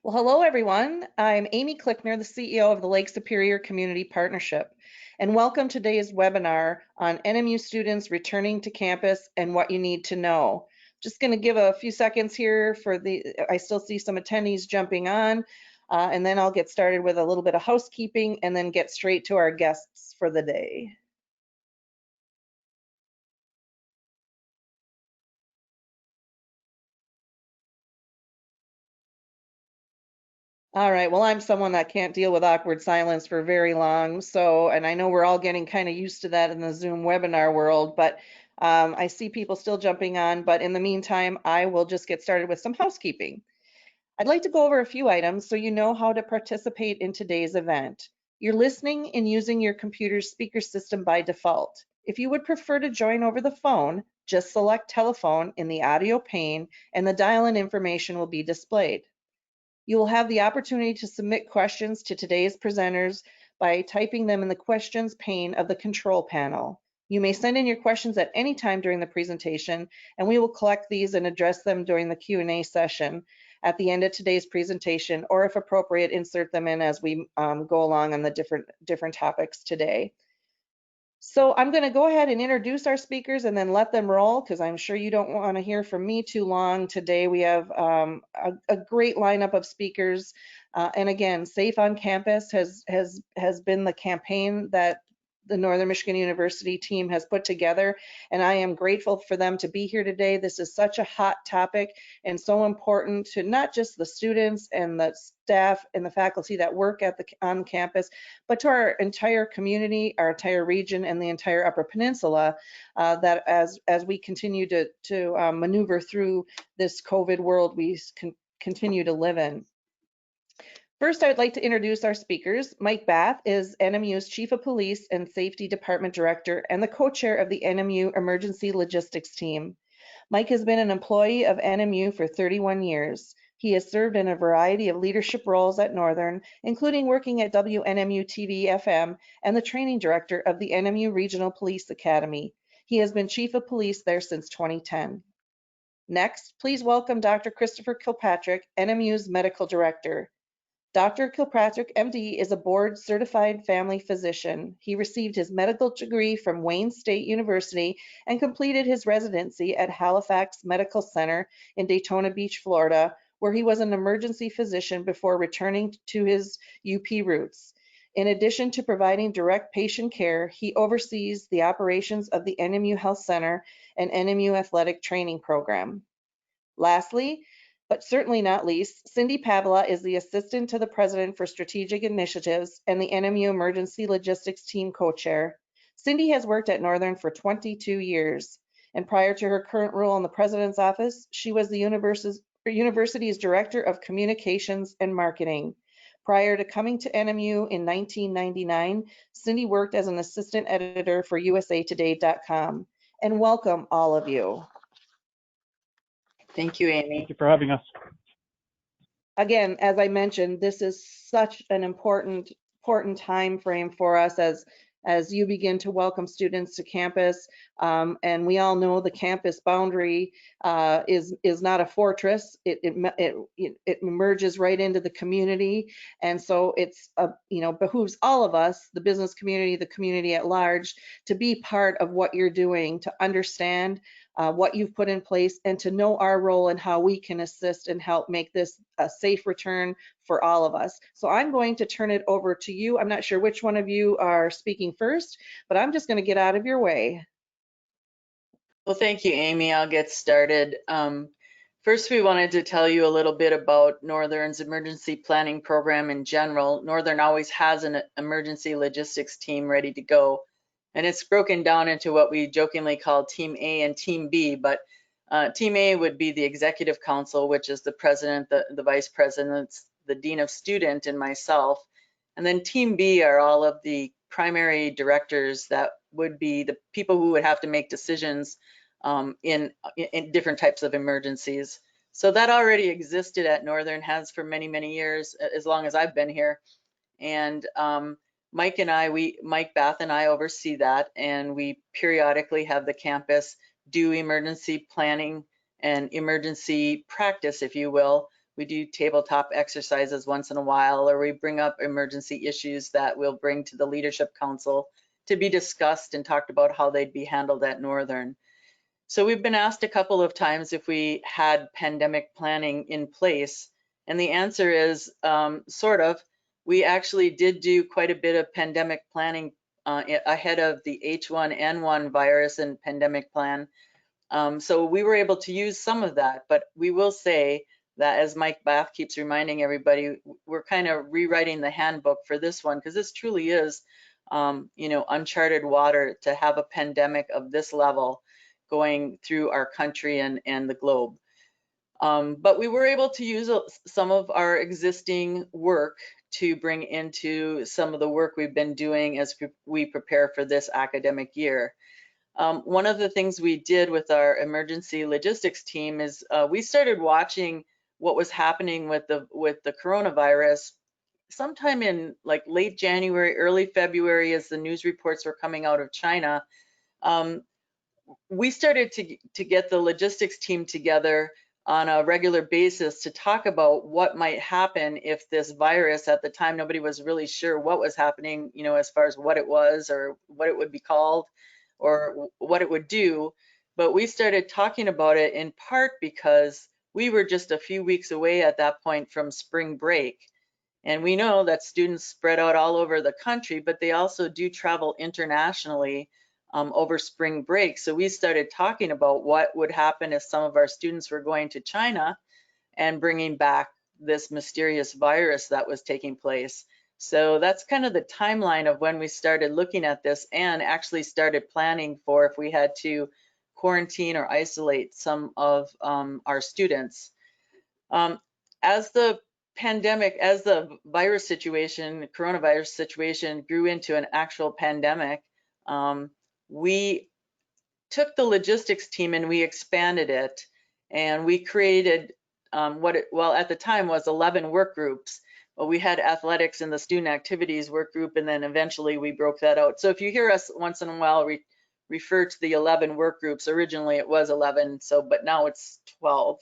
Well, hello everyone. I'm Amy Klickner, the CEO of the Lake Superior Community Partnership, and welcome to today's webinar on NMU students returning to campus and what you need to know. Just going to give a few seconds here I still see some attendees jumping on, and then I'll get started with a little bit of housekeeping and then get straight to our guests for the day. All right, well, I'm someone that can't deal with awkward silence for very long. And I know we're all getting kind of used to that in the Zoom webinar world, but I see people still jumping on. But in the meantime, I will just get started with some housekeeping. I'd like to go over a few items so you know how to participate in today's event. You're listening and using your computer's speaker system by default. If you would prefer to join over the phone, just select telephone in the audio pane and the dial-in information will be displayed. You will have the opportunity to submit questions to today's presenters by typing them in the questions pane of the control panel. You may send in your questions at any time during the presentation, and we will collect these and address them during the Q&A session at the end of today's presentation, or if appropriate, insert them in as we go along on the different topics today. So I'm going to go ahead and introduce our speakers and then let them roll because I'm sure you don't want to hear from me too long. Today we have a great lineup of speakers. And again, Safe on Campus has been the campaign that the Northern Michigan University team has put together, and I am grateful for them to be here today. This is such a hot topic and so important to not just the students and the staff and the faculty that work on campus, but to our entire community, our entire region, and the entire Upper Peninsula, that as we continue to maneuver through this COVID world we continue to live in. First, I would like to introduce our speakers. Mike Bath is NMU's Chief of Police and Safety Department Director and the co-chair of the NMU Emergency Logistics Team. Mike has been an employee of NMU for 31 years. He has served in a variety of leadership roles at Northern, including working at WNMU TV FM and the training director of the NMU Regional Police Academy. He has been Chief of Police there since 2010. Next, please welcome Dr. Christopher Kilpatrick, NMU's Medical Director. Dr. Kilpatrick, MD, is a board-certified family physician. He received his medical degree from Wayne State University and completed his residency at Halifax Medical Center in Daytona Beach, Florida, where he was an emergency physician before returning to his UP roots. In addition to providing direct patient care, he oversees the operations of the NMU Health Center and NMU Athletic Training Program. Lastly, but certainly not least, Cindy Pavla is the Assistant to the President for Strategic Initiatives and the NMU Emergency Logistics Team Co-Chair. Cindy has worked at Northern for 22 years, and prior to her current role in the President's Office, she was the university's Director of Communications and Marketing. Prior to coming to NMU in 1999, Cindy worked as an Assistant Editor for usatoday.com. And welcome all of you. Thank you, Amy. Thank you for having us. Again, as I mentioned, this is such an important time frame for us as you begin to welcome students to campus. And we all know the campus boundary is not a fortress. It emerges right into the community, and so it's behooves all of us, the business community, the community at large, to be part of what you're doing, to understand what you've put in place, and to know our role and how we can assist and help make this a safe return for all of us. So I'm going to turn it over to you. I'm not sure which one of you are speaking first, but I'm just going to get out of your way. Well, thank you, Amy. I'll get started. First, we wanted to tell you a little bit about Northern's emergency planning program in general. Northern always has an emergency logistics team ready to go. And it's broken down into what we jokingly call Team A and Team B, but Team A would be the Executive Council, which is the President, the Vice Presidents, the Dean of Student, and myself. And then Team B are all of the primary directors that would be the people who would have to make decisions in different types of emergencies. So that already existed at Northern, has for many, many years, as long as I've been here. And Mike Bath and I oversee that, and we periodically have the campus do emergency planning and emergency practice, if you will, We do tabletop exercises once in a while, or we bring up emergency issues that we'll bring to the Leadership Council to be discussed and talked about how they'd be handled at Northern. So we've been asked a couple of times if we had pandemic planning in place, and the answer is sort of. We actually did do quite a bit of pandemic planning ahead of the H1N1 virus and pandemic plan. So we were able to use some of that, but we will say that, as Mike Bath keeps reminding everybody, we're kind of rewriting the handbook for this one, because this truly is, uncharted water to have a pandemic of this level going through our country and the globe. But we were able to use some of our existing work to bring into some of the work we've been doing as we prepare for this academic year. One of the things we did with our emergency logistics team is we started watching what was happening with the coronavirus sometime in like late January, early February, as the news reports were coming out of China. We started to get the logistics team together on a regular basis to talk about what might happen if this virus, at the time nobody was really sure what was happening, as far as what it was or what it would be called or what it would do. But we started talking about it in part because we were just a few weeks away at that point from spring break. And we know that students spread out all over the country, but they also do travel internationally over spring break. So we started talking about what would happen if some of our students were going to China and bringing back this mysterious virus that was taking place. So that's kind of the timeline of when we started looking at this and actually started planning for if we had to quarantine or isolate some of our students. As the pandemic, as the virus situation, coronavirus situation grew into an actual pandemic, we took the logistics team and we expanded it, and we created well, at the time was 11 work groups. But we had athletics and the student activities work group, and then eventually we broke that out. So if you hear us once in a while refer to the 11 work groups, originally it was 11, but now it's 12.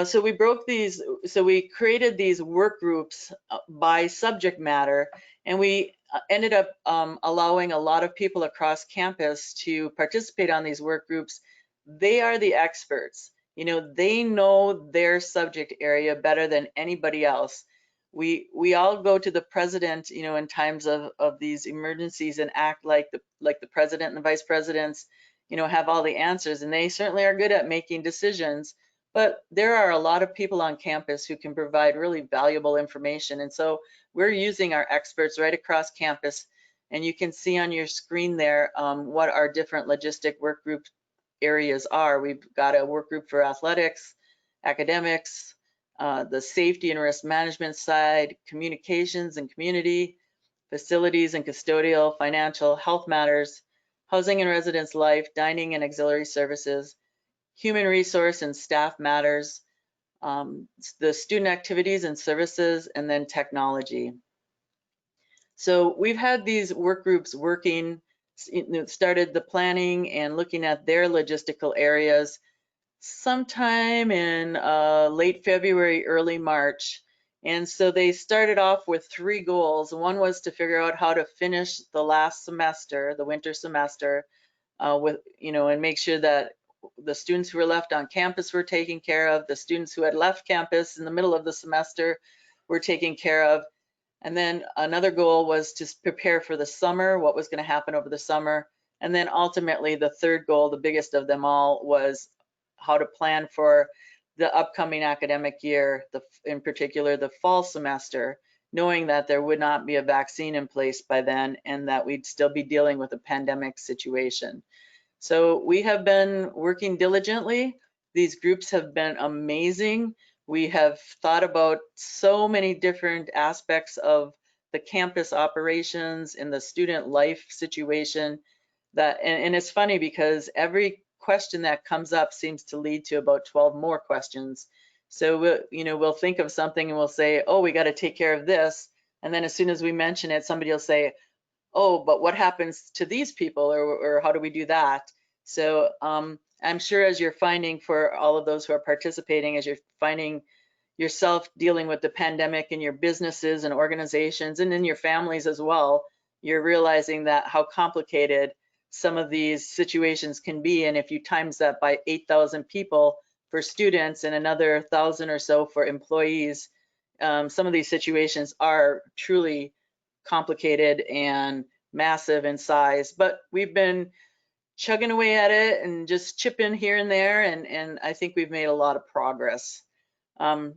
So we created these work groups by subject matter, and we ended up allowing a lot of people across campus to participate on these work groups. They are the experts. They know their subject area better than anybody else. We all go to the president, in times of these emergencies and act like the president and the vice presidents, have all the answers, and they certainly are good at making decisions. But there are a lot of people on campus who can provide really valuable information. And so we're using our experts right across campus. And you can see on your screen there what our different logistic work group areas are. We've got a work group for athletics, academics, the safety and risk management side, communications and community, facilities and custodial, financial, health matters, housing and residence life, dining and auxiliary services, human resource and staff matters, the student activities and services, and then technology. So we've had these work groups working, started the planning and looking at their logistical areas sometime in late February, early March. And so they started off with 3 goals. One was to figure out how to finish the last semester, the winter semester, and make sure that the students who were left on campus were taken care of, the students who had left campus in the middle of the semester were taken care of. And then another goal was to prepare for the summer, what was going to happen over the summer. And then ultimately the third goal, the biggest of them all, was how to plan for the upcoming academic year, in particular the fall semester, knowing that there would not be a vaccine in place by then and that we'd still be dealing with a pandemic situation. So we have been working diligently. These groups have been amazing. We have thought about so many different aspects of the campus operations and the student life situation and it's funny because every question that comes up seems to lead to about 12 more questions. So we'll think of something and we'll say, oh, we got to take care of this. And then as soon as we mention it, somebody will say, oh, but what happens to these people, or how do we do that? So I'm sure as you're finding, for all of those who are participating, as you're finding, yourself dealing with the pandemic in your businesses and organizations and in your families as well, you're realizing that how complicated some of these situations can be. And if you times that by 8,000 people for students and another 1,000 or so for employees, some of these situations are truly complicated and massive in size. But we've been chugging away at it and just chipping here and there, and I think we've made a lot of progress.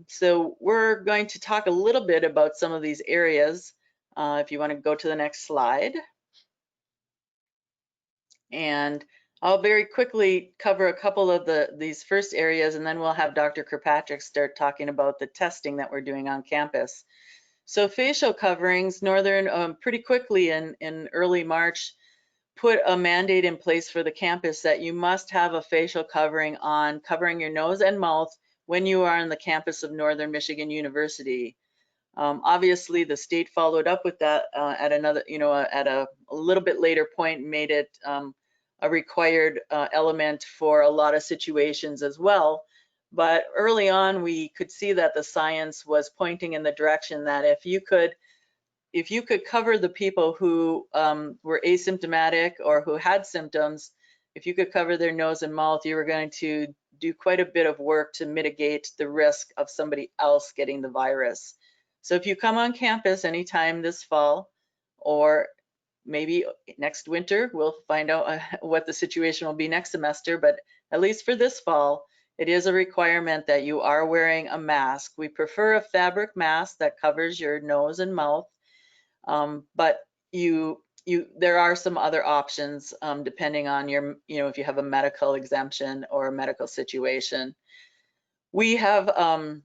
So we're going to talk a little bit about some of these areas. If you want to go to the next slide. And I'll very quickly cover a couple of these first areas, and then we'll have Dr. Kirkpatrick start talking about the testing that we're doing on campus. So facial coverings, Northern pretty quickly in early March put a mandate in place for the campus that you must have a facial covering on, covering your nose and mouth when you are on the campus of Northern Michigan University. Obviously, the state followed up with that at another, at a little bit later point, and made it a required element for a lot of situations as well. But early on, we could see that the science was pointing in the direction that if you could cover the people who were asymptomatic or who had symptoms, if you could cover their nose and mouth, you were going to do quite a bit of work to mitigate the risk of somebody else getting the virus. So if you come on campus anytime this fall, or maybe next winter, we'll find out what the situation will be next semester, but at least for this fall, it is a requirement that you are wearing a mask. We prefer a fabric mask that covers your nose and mouth. But there are some other options depending on your, if you have a medical exemption or a medical situation. We have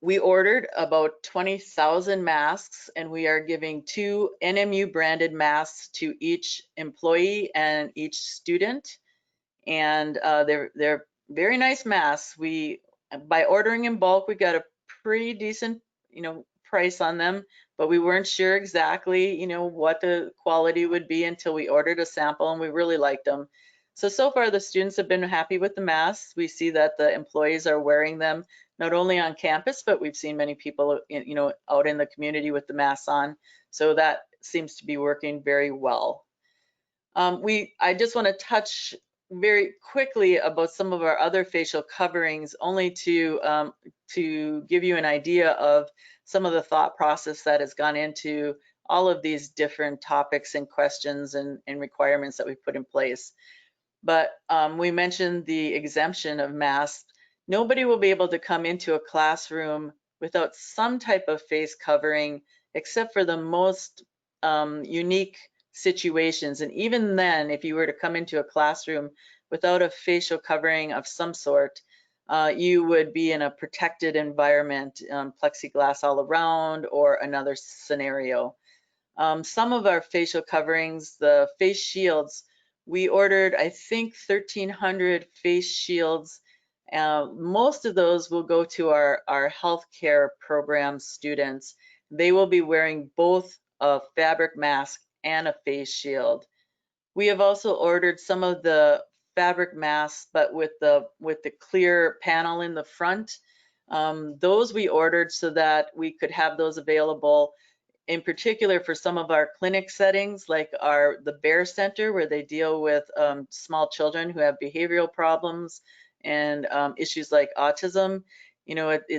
we ordered about 20,000 masks, and we are giving 2 NMU branded masks to each employee and each student. And they're very nice masks. By ordering in bulk, we got a pretty decent, price on them, but we weren't sure exactly, what the quality would be until we ordered a sample, and we really liked them. So far the students have been happy with the masks. We see that the employees are wearing them not only on campus, but we've seen many people, out in the community with the masks on. So that seems to be working very well. I just want to touch very quickly about some of our other facial coverings, only to give you an idea of some of the thought process that has gone into all of these different topics and questions and requirements that we put in place. But we mentioned the exemption of masks. Nobody will be able to come into a classroom without some type of face covering, except for the most unique situations. And even then, if you were to come into a classroom without a facial covering of some sort, you would be in a protected environment, plexiglass all around, or another scenario. Some of our facial coverings, the face shields, we ordered, I think, 1,300 face shields. Most of those will go to our healthcare program students. They will be wearing both a fabric mask and a face shield. We have also ordered some of the fabric masks, but with the clear panel in the front. Those we ordered so that we could have those available, in particular for some of our clinic settings, like the Bear Center, where they deal with small children who have behavioral problems and issues like autism. The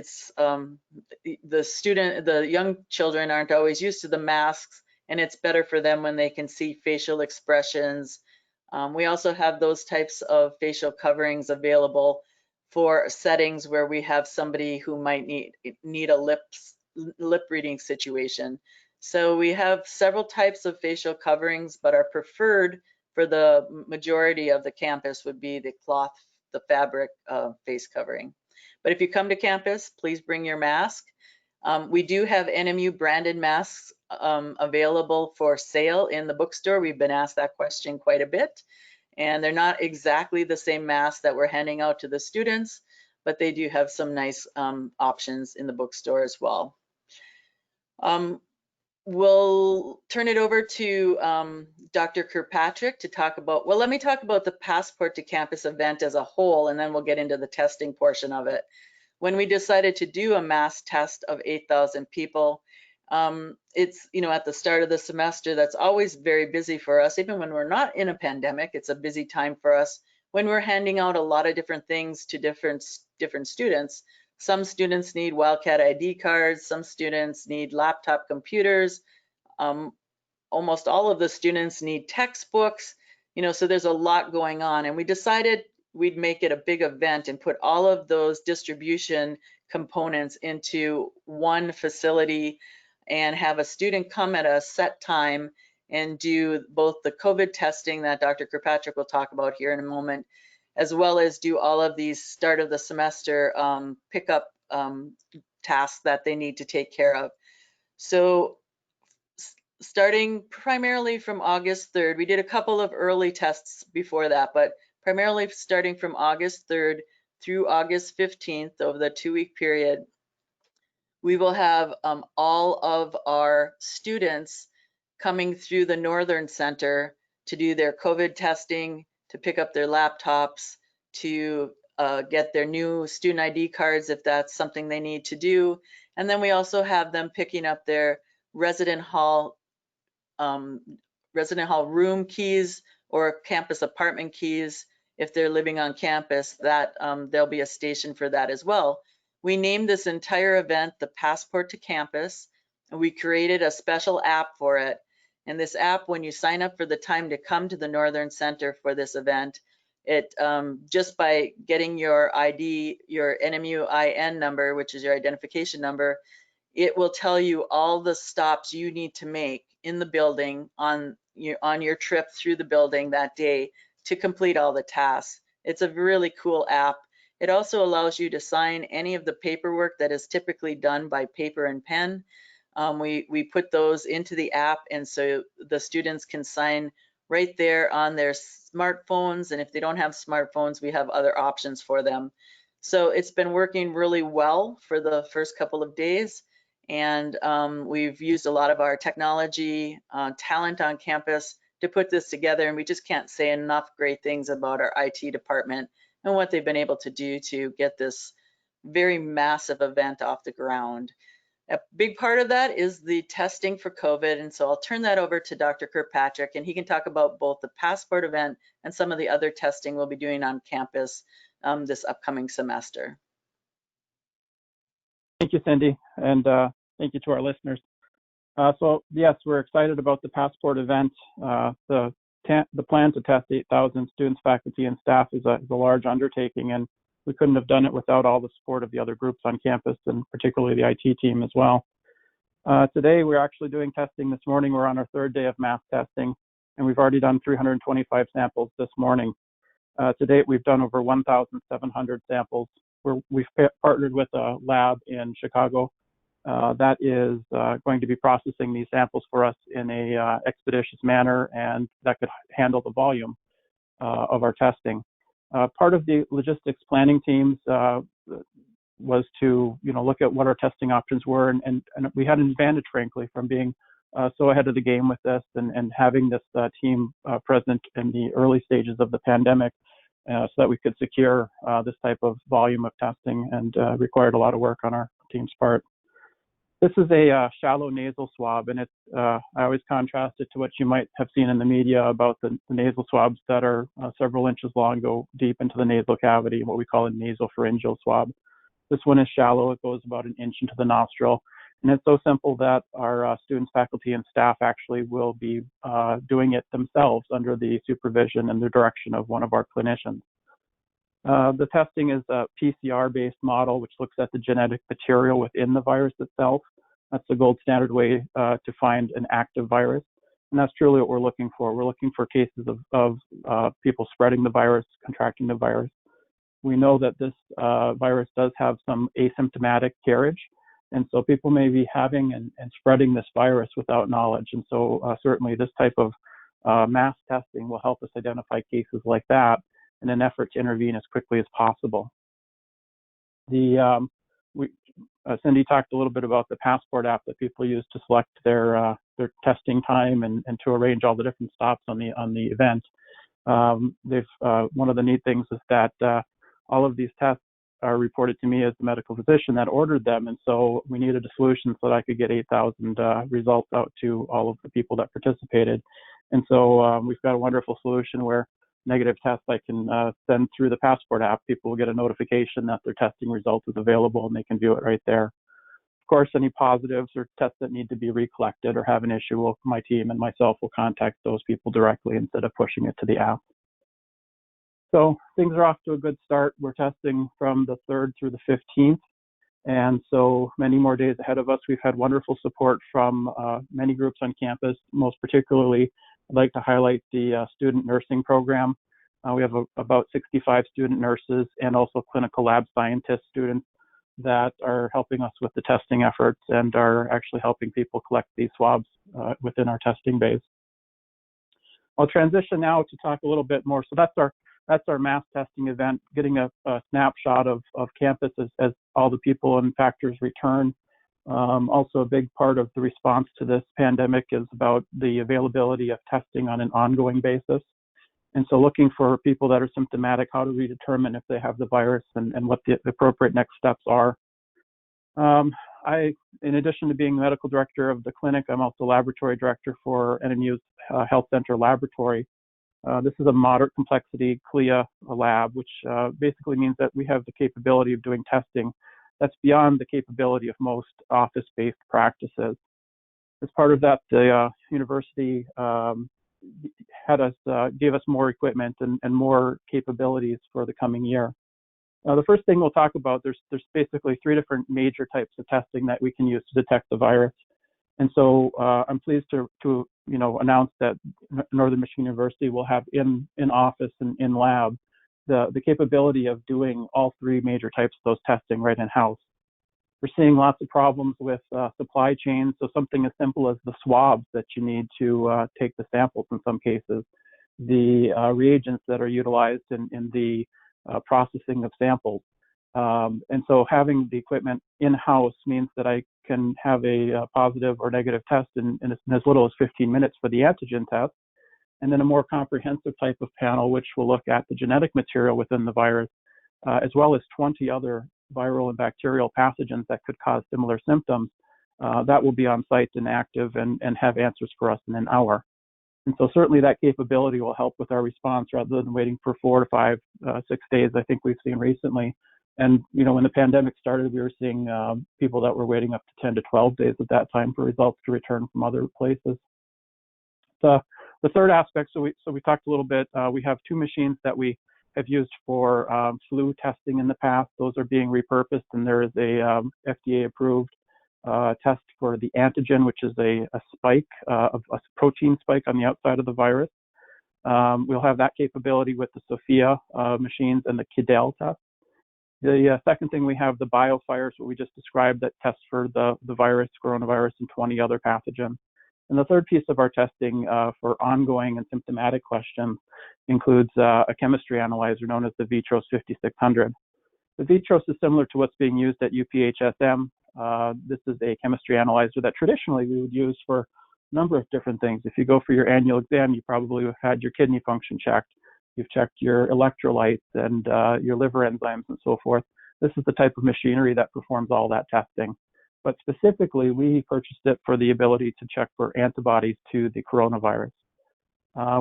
young children aren't always used to the masks, and it's better for them when they can see facial expressions. We also have those types of facial coverings available for settings where we have somebody who might need a lip reading situation. So we have several types of facial coverings, but our preferred for the majority of the campus would be the fabric face covering. But if you come to campus, please bring your mask. We do have NMU branded masks available for sale in the bookstore. We've been asked that question quite a bit, and they're not exactly the same masks that we're handing out to the students, but they do have some nice options in the bookstore as well. We'll turn it over to Dr. Kirkpatrick to talk about, well, let me talk about the Passport to Campus event as a whole, and then we'll get into the testing portion of it. when we decided to do a mass test of 8,000 people, it's, at the start of the semester, that's always very busy for us. Even when we're not in a pandemic, it's a busy time for us when we're handing out a lot of different things to different students. Some students need Wildcat ID cards, some students need laptop computers. Almost all of the students need textbooks, so there's a lot going on. And we decided we'd make it a big event and put all of those distribution components into one facility and have a student come at a set time and do both the COVID testing that Dr. Kirkpatrick will talk about here in a moment, as well as do all of these start of the semester pickup tasks that they need to take care of. So starting primarily from August 3rd, we did a couple of early tests before that, but primarily starting from August 3rd through August 15th over the 2-week period, we will have all of our students coming through the Northern Center to do their COVID testing, to pick up their laptops, to get their new student ID cards if that's something they need to do. And then we also have them picking up their resident hall room keys or campus apartment keys. If they're living on campus, that there'll be a station for that as well. We named this entire event the Passport to Campus, and we created a special app for it. And this app, when you sign up for the time to come to the Northern Center for this event, it just by getting your ID, your NMU IN number, which is your identification number, it will tell you all the stops you need to make in the building on your trip through the building that day to complete all the tasks. It's a really cool app. It also allows you to sign any of the paperwork that is typically done by paper and pen. We put those into the app, and so the students can sign right there on their smartphones. And if they don't have smartphones, we have other options for them. So it's been working really well for the first couple of days. And we've used a lot of our technology talent on campus to put this together. And we just can't say enough great things about our IT department and what they've been able to do to get this very massive event off the ground. A big part of that is the testing for COVID. And so I'll turn that over to Dr. Kirkpatrick, and he can talk about both the Passport event and some of the other testing we'll be doing on campus this upcoming semester. Thank you, Cindy, and thank you to our listeners. So yes, we're excited about the Passport event. The plan to test 8,000 students, faculty, and staff is a large undertaking, and we couldn't have done it without all the support of the other groups on campus, and particularly the IT team as well. Today, we're actually doing testing this morning. We're on our 3rd day of mass testing, and we've already done 325 samples this morning. To date, we've done over 1,700 samples. We've partnered with a lab in Chicago that is going to be processing these samples for us in a expeditious manner, and that could handle the volume of our testing. Part of the logistics planning teams was to look at what our testing options were, and we had an advantage, frankly, from being so ahead of the game with this and having this team present in the early stages of the pandemic, so that we could secure this type of volume of testing, and required a lot of work on our team's part. This is a shallow nasal swab, and I always contrast it to what you might have seen in the media about the nasal swabs that are several inches long, go deep into the nasal cavity, what we call a nasopharyngeal swab. This one is shallow. It goes about an inch into the nostril. And it's so simple that our students, faculty, and staff actually will be doing it themselves under the supervision and the direction of one of our clinicians. The testing is a PCR-based model, which looks at the genetic material within the virus itself. That's the gold standard way to find an active virus. And that's truly what we're looking for. We're looking for cases of people spreading the virus, contracting the virus. We know that this virus does have some asymptomatic carriage. And so people may be having and spreading this virus without knowledge. And so certainly this type of mass testing will help us identify cases like that in an effort to intervene as quickly as possible. Cindy talked a little bit about the Passport app that people use to select their testing time and to arrange all the different stops on the event. One of the neat things is that all of these tests are reported to me as the medical physician that ordered them. And so we needed a solution so that I could get 8,000 results out to all of the people that participated. And so we've got a wonderful solution where negative tests I can send through the Passport app. People will get a notification that their testing result is available and they can view it right there. Of course, any positives or tests that need to be recollected or have an issue, my team and myself will contact those people directly instead of pushing it to the app. So things are off to a good start. We're testing from the 3rd through the 15th. And so many more days ahead of us. We've had wonderful support from many groups on campus. Most particularly, I'd like to highlight the student nursing program. We have about 65 student nurses and also clinical lab scientist students that are helping us with the testing efforts and are actually helping people collect these swabs within our testing base. I'll transition now to talk a little bit more. So that's our mass testing event, getting a snapshot of campus as all the people and factors return. Also, a big part of the response to this pandemic is about the availability of testing on an ongoing basis. And so looking for people that are symptomatic, how do we determine if they have the virus and what the appropriate next steps are. In addition to being medical director of the clinic, I'm also laboratory director for NMU's Health Center Laboratory. This is a moderate complexity CLIA lab, which basically means that we have the capability of doing testing that's beyond the capability of most office-based practices. As part of that, the university gave us more equipment and more capabilities for the coming year. The first thing we'll talk about, there's basically 3 different major types of testing that we can use to detect the virus. And so I'm pleased to announce that Northern Michigan University will have in office and in lab the capability of doing all 3 major types of those testing right in house. We're seeing lots of problems with supply chains, so something as simple as the swabs that you need to take the samples in some cases, the reagents that are utilized in the processing of samples. And so having the equipment in-house means that I can have a positive or negative test in as little as 15 minutes for the antigen test, and then a more comprehensive type of panel, which will look at the genetic material within the virus, as well as 20 other viral and bacterial pathogens that could cause similar symptoms. That will be on site and active and have answers for us in an hour. And so certainly that capability will help with our response rather than waiting for 4 to 5, 6 days, I think we've seen recently. And, when the pandemic started, we were seeing people that were waiting up to 10 to 12 days at that time for results to return from other places. The third aspect, so we talked a little bit, we have 2 machines that we have used for flu testing in the past. Those are being repurposed, and there is a FDA-approved test for the antigen, which is a spike, a protein spike on the outside of the virus. We'll have that capability with the Sophia machines and the Kidal test. The second thing, we have the BioFires, what we just described, that tests for the virus, coronavirus, and 20 other pathogens. And the third piece of our testing for ongoing and symptomatic questions includes a chemistry analyzer known as the Vitros 5600. The Vitros is similar to what's being used at UPHSM. This is a chemistry analyzer that traditionally we would use for a number of different things. If you go for your annual exam, you probably have had your kidney function checked. You've checked your electrolytes and your liver enzymes and so forth. This is the type of machinery that performs all that testing. But specifically, we purchased it for the ability to check for antibodies to the coronavirus.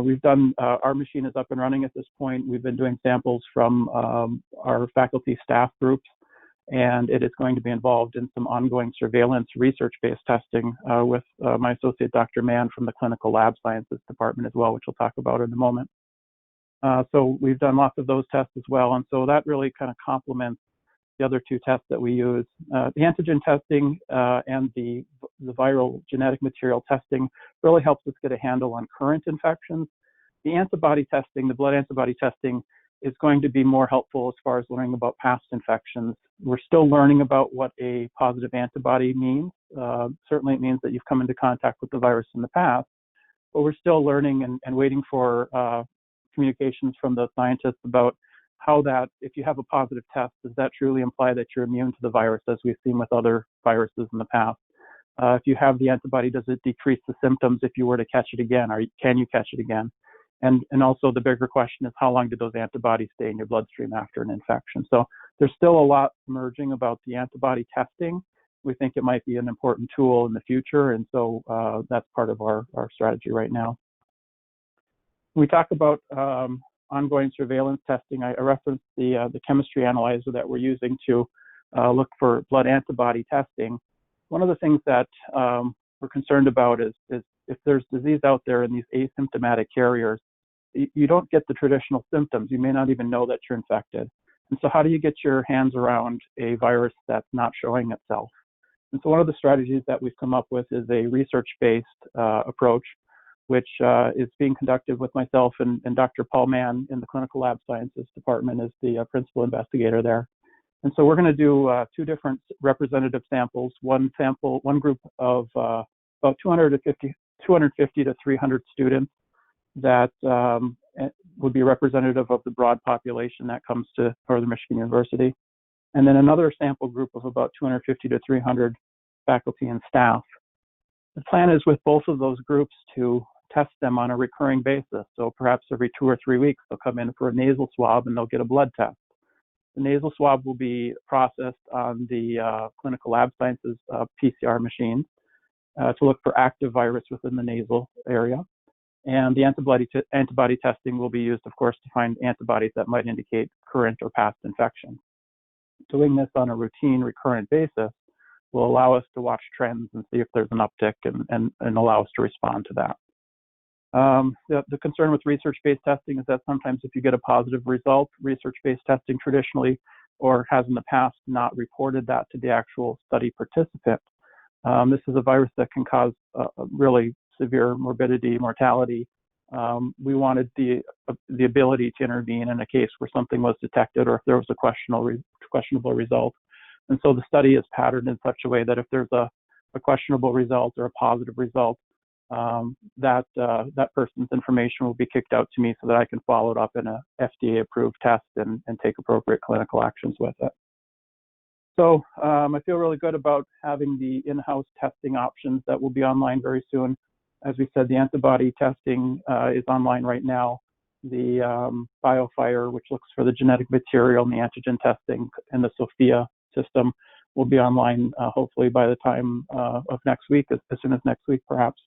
We've done, our machine is up and running at this point. We've been doing samples from our faculty staff groups, and it is going to be involved in some ongoing surveillance research-based testing with my associate, Dr. Mann, from the Clinical Lab Sciences Department as well, which we'll talk about in a moment. So we've done lots of those tests as well, and so that really kind of complements the other 2 tests that we use. The antigen testing and the viral genetic material testing really helps us get a handle on current infections. The antibody testing, the blood antibody testing, is going to be more helpful as far as learning about past infections. We're still learning about what a positive antibody means. Certainly it means that you've come into contact with the virus in the past, but we're still learning and waiting for communications from the scientists about how that, if you have a positive test, does that truly imply that you're immune to the virus, as we've seen with other viruses in the past? If you have the antibody, does it decrease the symptoms if you were to catch it again, or can you catch it again? And also the bigger question is how long do those antibodies stay in your bloodstream after an infection? So there's still a lot emerging about the antibody testing. We think it might be an important tool in the future, and so that's part of our strategy right now. We talk about ongoing surveillance testing. I referenced the chemistry analyzer that we're using to look for blood antibody testing. One of the things that we're concerned about is if there's disease out there in these asymptomatic carriers, you don't get the traditional symptoms. You may not even know that you're infected. And so how do you get your hands around a virus that's not showing itself? And so one of the strategies that we've come up with is a research-based approach, which is being conducted with myself and Dr. Paul Mann in the Clinical Lab Sciences Department as the principal investigator there. And so we're going to do two different representative samples, one group of about 250 to 300 students that would be representative of the broad population that comes to Northern Michigan University. And then another sample group of about 250 to 300 faculty and staff. The plan is with both of those groups to test them on a recurring basis. So perhaps every 2 or 3 weeks, they'll come in for a nasal swab and they'll get a blood test. The nasal swab will be processed on the Clinical Lab Sciences PCR machine to look for active virus within the nasal area. And the antibody testing will be used, of course, to find antibodies that might indicate current or past infection. Doing this on a routine, recurrent basis will allow us to watch trends and see if there's an uptick and allow us to respond to that. The concern with research-based testing is that sometimes if you get a positive result, research-based testing traditionally or has in the past not reported that to the actual study participant. This is a virus that can cause really severe morbidity, mortality. We wanted the ability to intervene in a case where something was detected or if there was a questionable result. And so the study is patterned in such a way that if there's a questionable result or a positive result, that person's information will be kicked out to me so that I can follow it up in a FDA-approved test and take appropriate clinical actions with it. So I feel really good about having the in-house testing options that will be online very soon. As we said, the antibody testing is online right now. The BioFire, which looks for the genetic material, and the antigen testing and the Sophia system will be online hopefully by the time of next week, as soon as next week perhaps.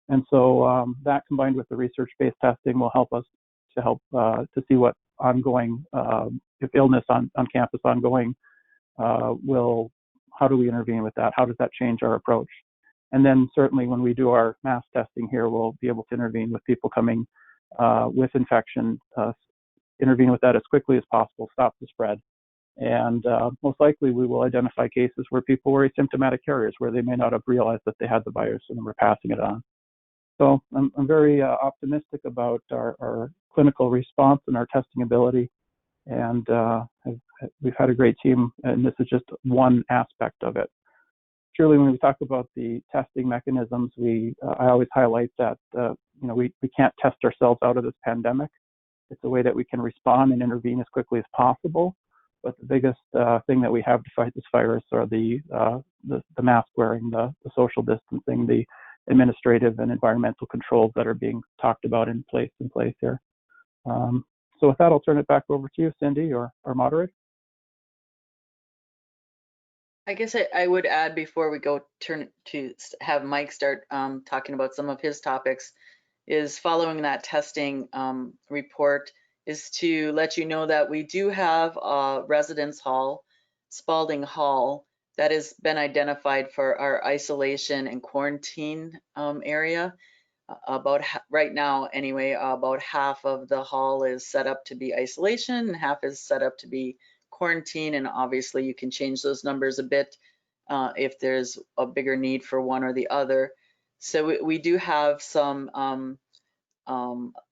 And so that combined with the research-based testing will help us to see what ongoing, if illness on campus ongoing, how do we intervene with that? How does that change our approach? And then certainly when we do our mass testing here, we'll be able to intervene with people coming with infection, intervene with that as quickly as possible, stop the spread. And most likely we will identify cases where people were asymptomatic carriers, where they may not have realized that they had the virus and were passing it on. So I'm very optimistic about our clinical response and our testing ability. And we've had a great team, and this is just one aspect of it. Surely, when we talk about the testing mechanisms, I always highlight that we can't test ourselves out of this pandemic. It's a way that we can respond and intervene as quickly as possible. But the biggest thing that we have to fight this virus are the mask wearing, the social distancing, the administrative and environmental controls that are being talked about in place here. So with that, I'll turn it back over to you, Cindy, or our moderator. I guess I would add before we go turn to have Mike start talking about some of his topics, is following that testing report is to let you know that we do have a residence hall, Spalding Hall, that has been identified for our isolation and quarantine area. Right now anyway, about half of the hall is set up to be isolation and half is set up to be quarantine, and obviously you can change those numbers a bit if there's a bigger need for one or the other. So we do have some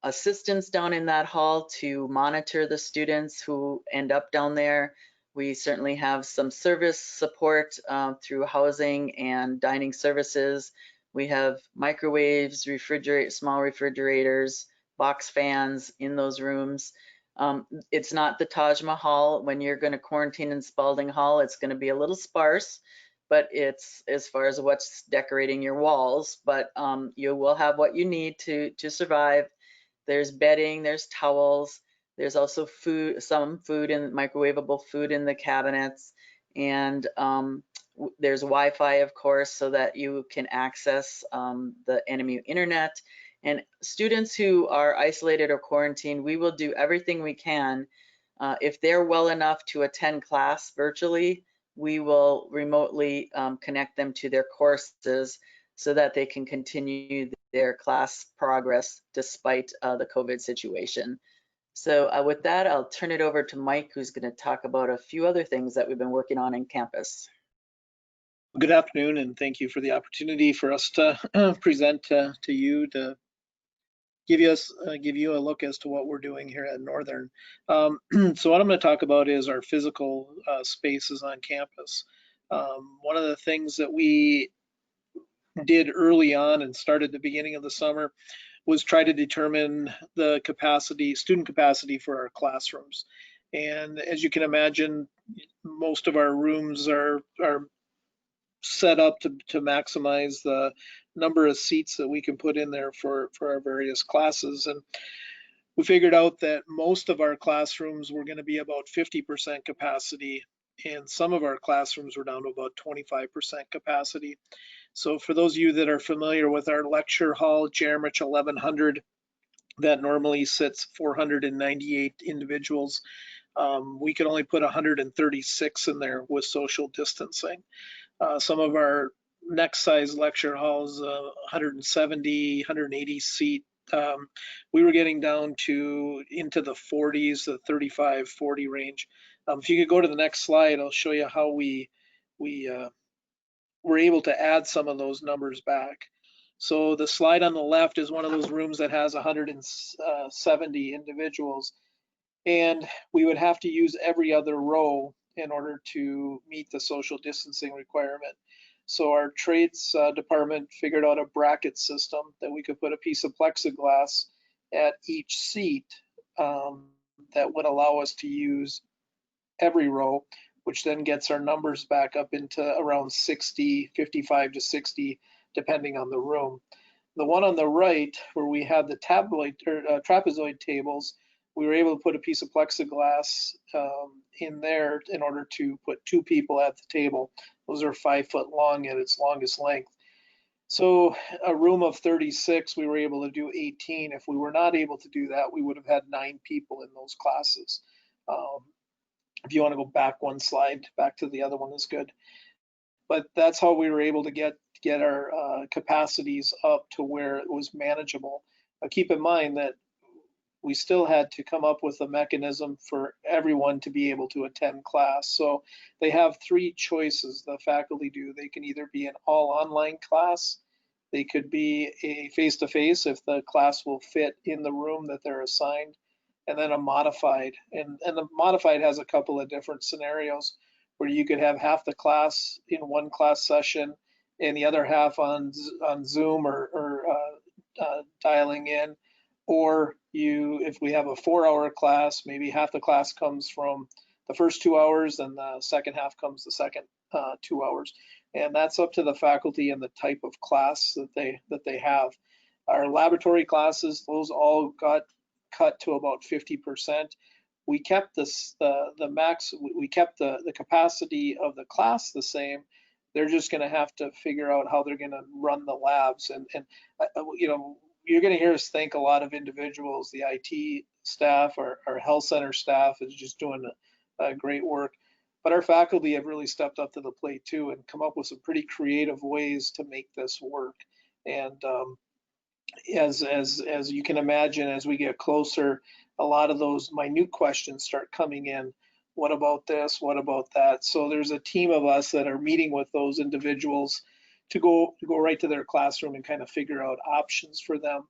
assistants down in that hall to monitor the students who end up down there. We certainly have some service support through housing and dining services. We have microwaves, small refrigerators, box fans in those rooms. It's not the Taj Mahal. When you're going to quarantine in Spalding Hall, it's going to be a little sparse, but it's as far as what's decorating your walls. But you will have what you need to survive. There's bedding, there's towels, there's also food, some food and microwavable food in the cabinets, and there's Wi-Fi, of course, so that you can access the NMU internet. And students who are isolated or quarantined, we will do everything we can. If they're well enough to attend class virtually, we will remotely connect them to their courses so that they can continue their class progress despite the COVID situation. So with that, I'll turn it over to Mike, who's going to talk about a few other things that we've been working on in campus. Good afternoon, and thank you for the opportunity for us to present to you, to give you a look as to what we're doing here at Northern. So what I'm going to talk about is our physical spaces on campus. One of the things that we did early on and started at the beginning of the summer was try to determine the student capacity for our classrooms. And as you can imagine, most of our rooms are set up to maximize the number of seats that we can put in there for our various classes. And we figured out that most of our classrooms were going to be about 50% capacity, and some of our classrooms were down to about 25% capacity. So for those of you that are familiar with our lecture hall, Jeremich 1100, that normally sits 498 individuals, we could only put 136 in there with social distancing. Some of our next size lecture halls, 170, 180 seat, we were getting down to into the 40s, the 35, 40 range. If you could go to the next slide, I'll show you how we were able to add some of those numbers back. So the slide on the left is one of those rooms that has 170 individuals, and we would have to use every other row in order to meet the social distancing requirement. So our trades department figured out a bracket system that we could put a piece of plexiglass at each seat that would allow us to use every row, which then gets our numbers back up into around 60, 55 to 60, depending on the room. The one on the right, where we had the trapezoid tables, we were able to put a piece of plexiglass in there in order to put 2 people at the table. Those are 5 foot long at its longest length. So a room of 36, we were able to do 18. If we were not able to do that, we would have had 9 people in those classes. If you want to go back one slide, back to the other one is good. But that's how we were able to get our capacities up to where it was manageable. But keep in mind that we still had to come up with a mechanism for everyone to be able to attend class. So they have 3 choices, the faculty do. They can either be an all online class, they could be a face-to-face if the class will fit in the room that they're assigned, and then a modified. And the modified has a couple of different scenarios where you could have half the class in one class session and the other half on Zoom or dialing in. Or if we have a 4-hour class, maybe half the class comes from the first 2 hours and the second half comes the second 2 hours. And that's up to the faculty and the type of class that they have. Our laboratory classes, those all got cut to about 50%. We kept the max, we kept the capacity of the class the same. They're just going to have to figure out how they're going to run the labs. And you know, you're going to hear us thank a lot of individuals. The IT staff, our health center staff is just doing great work. But our faculty have really stepped up to the plate too and come up with some pretty creative ways to make this work. And as you can imagine, as we get closer, a lot of those minute questions start coming in. What about this? What about that? So there's a team of us that are meeting with those individuals to go right to their classroom and kind of figure out options for them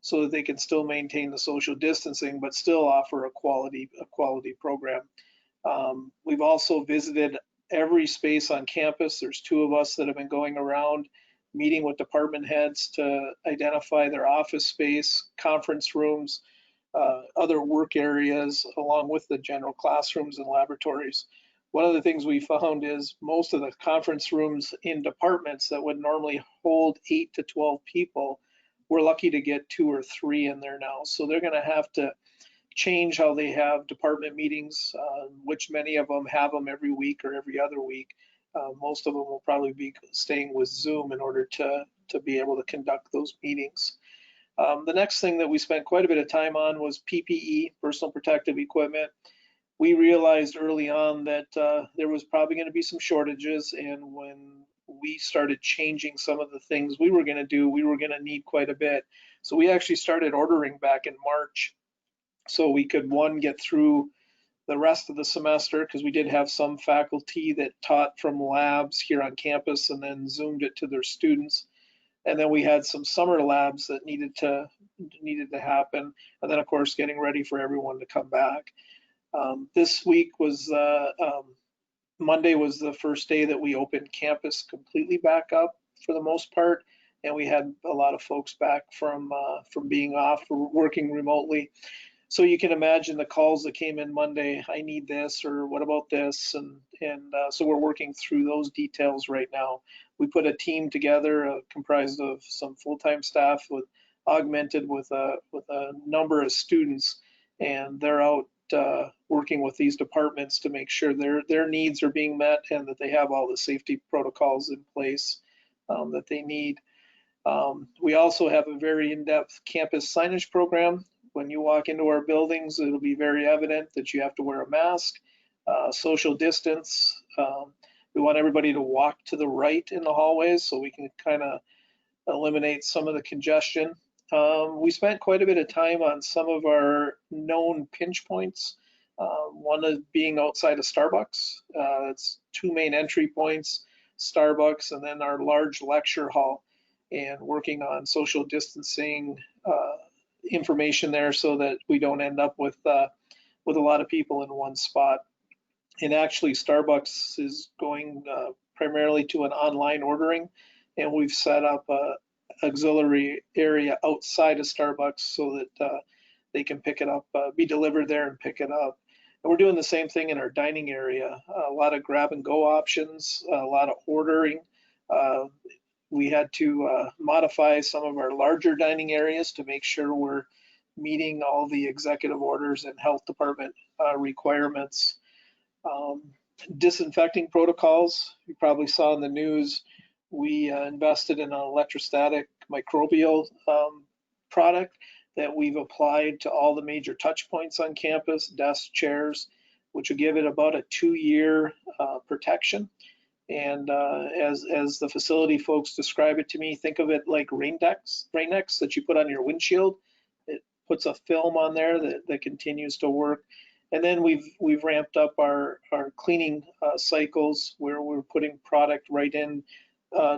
so that they can still maintain the social distancing but still offer a quality program. We've also visited every space on campus. There's 2 of us that have been going around meeting with department heads to identify their office space, conference rooms, other work areas, along with the general classrooms and laboratories. One of the things we found is most of the conference rooms in departments that would normally hold 8 to 12 people we're lucky to get 2 or 3 in there now. So they're going to have to change how they have department meetings, which many of them have them every week or every other week. Most of them will probably be staying with Zoom in order to be able to conduct those meetings. The next thing that we spent quite a bit of time on was PPE, personal protective equipment. We realized early on that there was probably going to be some shortages, and when we started changing some of the things we were going to do, we were going to need quite a bit. So we actually started ordering back in March so we could, one, get through the rest of the semester, because we did have some faculty that taught from labs here on campus and then Zoomed it to their students. And then we had some summer labs that needed to happen. And then, of course, getting ready for everyone to come back. This week was Monday was the first day that we opened campus completely back up for the most part, and we had a lot of folks back from being off or working remotely. So you can imagine the calls that came in Monday. I need this, or what about this, and so we're working through those details right now. We put a team together comprised of some full-time staff augmented with a number of students, and they're out working with these departments to make sure their needs are being met and that they have all the safety protocols in place that they need. We also have a very in-depth campus signage program. When you walk into our buildings, it'll be very evident that you have to wear a mask, social distance. We want everybody to walk to the right in the hallways so we can kind of eliminate some of the congestion. We spent quite a bit of time on some of our known pinch points. One is being outside of Starbucks. It's 2 main entry points, Starbucks, and then our large lecture hall, and working on social distancing information there so that we don't end up with a lot of people in one spot. And actually, Starbucks is going primarily to an online ordering, and we've set up a auxiliary area outside of Starbucks so that they can pick it up, be delivered there and pick it up. And we're doing the same thing in our dining area. A lot of grab and go options, a lot of ordering. We had to modify some of our larger dining areas to make sure we're meeting all the executive orders and health department requirements. Disinfecting protocols, you probably saw in the news, we invested in an electrostatic microbial product that we've applied to all the major touch points on campus, desks, chairs, which will give it about a 2-year protection. And as the facility folks describe it to me, think of it like rain decks that you put on your windshield. It puts a film on there that continues to work. And then we've ramped up our cleaning cycles where we're putting product right in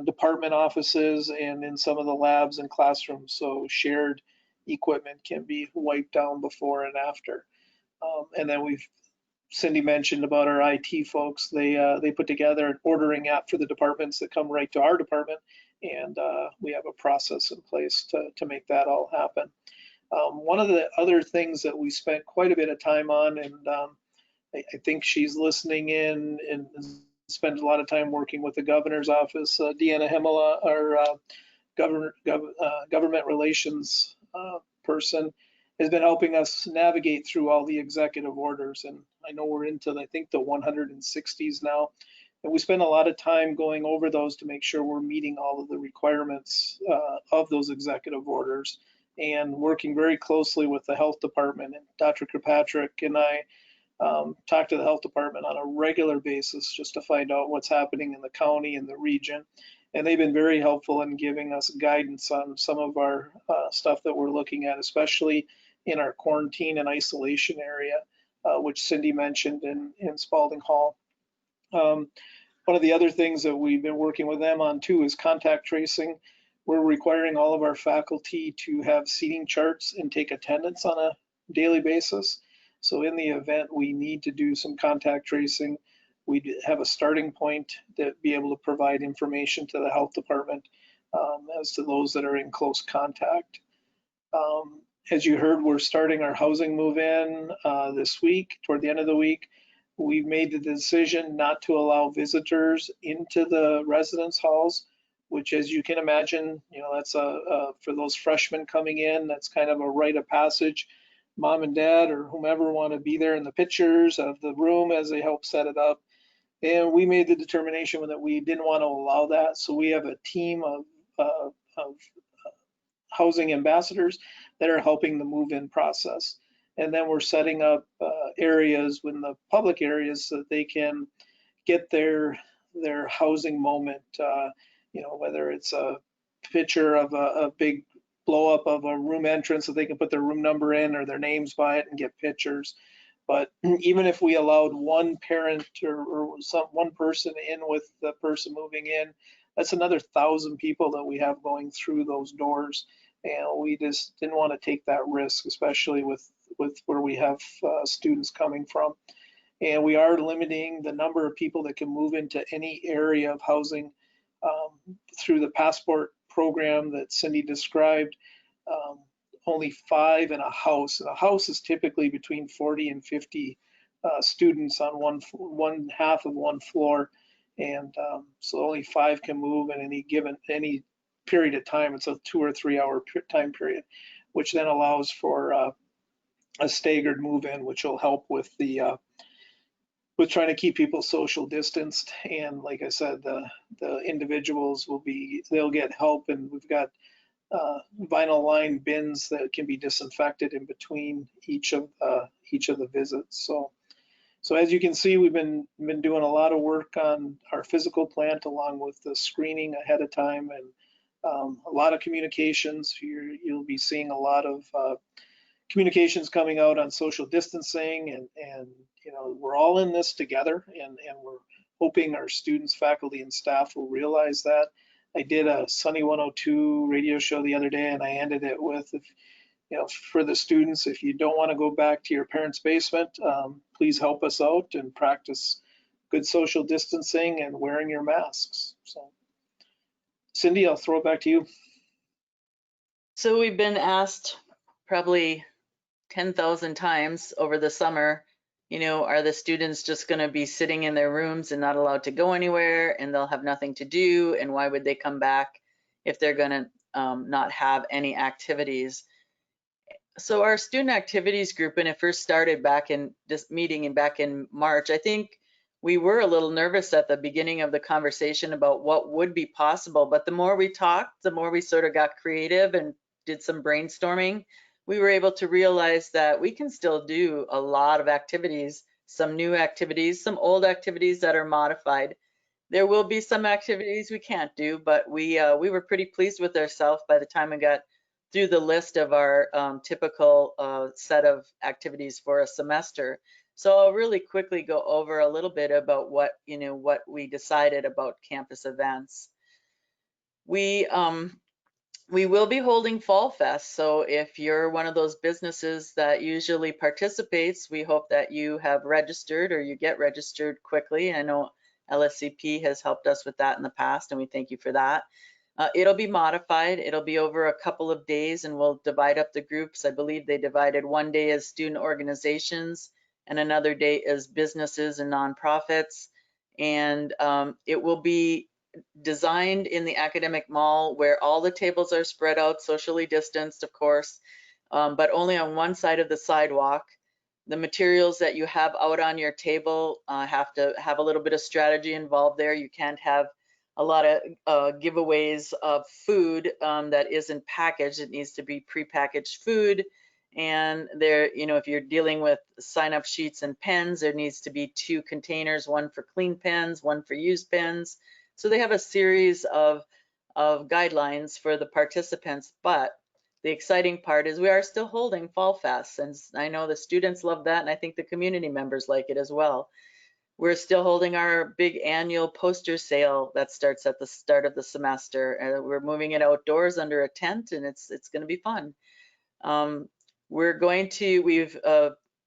department offices and in some of the labs and classrooms, so shared equipment can be wiped down before and after. And then Cindy mentioned about our IT folks. They put together an ordering app for the departments that come right to our department, and we have a process in place to make that all happen. One of the other things that we spent quite a bit of time on, and I think she's listening in and spent a lot of time working with the governor's office, Deanna Hemela, our government relations person, has been helping us navigate through all the executive orders. And I know we're into, I think, the 160s now. And we spend a lot of time going over those to make sure we're meeting all of the requirements of those executive orders, and working very closely with the health department. And Dr. Kirkpatrick and I talk to the health department on a regular basis just to find out what's happening in the county and the region. And they've been very helpful in giving us guidance on some of our stuff that we're looking at, especially in our quarantine and isolation area, which Cindy mentioned in Spalding Hall. One of the other things that we've been working with them on too is contact tracing. We're requiring all of our faculty to have seating charts and take attendance on a daily basis. So in the event we need to do some contact tracing, we have a starting point to be able to provide information to the health department as to those that are in close contact. As you heard, we're starting our housing move-in this week, toward the end of the week. We've made the decision not to allow visitors into the residence halls. which, as you can imagine, that's for those freshmen coming in, that's kind of a rite of passage. Mom and dad or whomever want to be there in the pictures of the room as they help set it up. And we made the determination that we didn't want to allow that. So we have a team of housing ambassadors that are helping the move-in process. And then we're setting up areas in the public areas so that they can get their housing moment, whether it's a picture of a big blow up of a room entrance so they can put their room number in or their names by it and get pictures. But even if we allowed one parent or one person in with the person moving in, that's another 1,000 people that we have going through those doors. And we just didn't want to take that risk, especially with where we have students coming from. And we are limiting the number of people that can move into any area of housing through the passport program that Cindy described. Only 5 in a house. And a house is typically between 40 and 50 students on one half of one floor. And so only 5 can move in any period of time. It's a 2 or 3 hour time period, which then allows for a staggered move in, which will help with trying to keep people social distanced. And like I said, the individuals they'll get help, and we've got vinyl lined bins that can be disinfected in between each of the visits. So as you can see, we've been doing a lot of work on our physical plant along with the screening ahead of time, and a lot of communications. You'll be seeing a lot of communications coming out on social distancing, and we're all in this together, and we're hoping our students, faculty, and staff will realize that. I did a Sunny 102 radio show the other day, and I ended it with, for the students, if you don't want to go back to your parents' basement, please help us out and practice good social distancing and wearing your masks. So, Cindy, I'll throw it back to you. So we've been asked probably 10,000 times over the summer, are the students just going to be sitting in their rooms and not allowed to go anywhere, and they'll have nothing to do, and why would they come back if they're going to not have any activities? So our student activities group, when it first started back in this meeting and back in March, I think we were a little nervous at the beginning of the conversation about what would be possible, but the more we talked, the more we sort of got creative and did some brainstorming. We were able to realize that we can still do a lot of activities, some new activities, some old activities that are modified. There will be some activities we can't do, but we were pretty pleased with ourselves by the time we got through the list of our typical set of activities for a semester. So I'll really quickly go over a little bit about what we decided about campus events. We will be holding Fall Fest, so if you're one of those businesses that usually participates, we hope that you have registered or you get registered quickly. I know LSCP has helped us with that in the past, and we thank you for that. It'll be modified. It'll be over a couple of days, and we'll divide up the groups. I believe they divided one day as student organizations and another day as businesses and nonprofits. And it will be designed in the academic mall where all the tables are spread out, socially distanced, of course, but only on one side of the sidewalk. The materials that you have out on your table have to have a little bit of strategy involved there. You can't have a lot of giveaways of food that isn't packaged. It needs to be prepackaged food. And there, if you're dealing with sign-up sheets and pens, there needs to be 2 containers, one for clean pens, one for used pens. So they have a series of guidelines for the participants, but the exciting part is we are still holding Fall Fest, and I know the students love that, and I think the community members like it as well. We're still holding our big annual poster sale that starts at the start of the semester, and we're moving it outdoors under a tent, and it's going to be fun. We've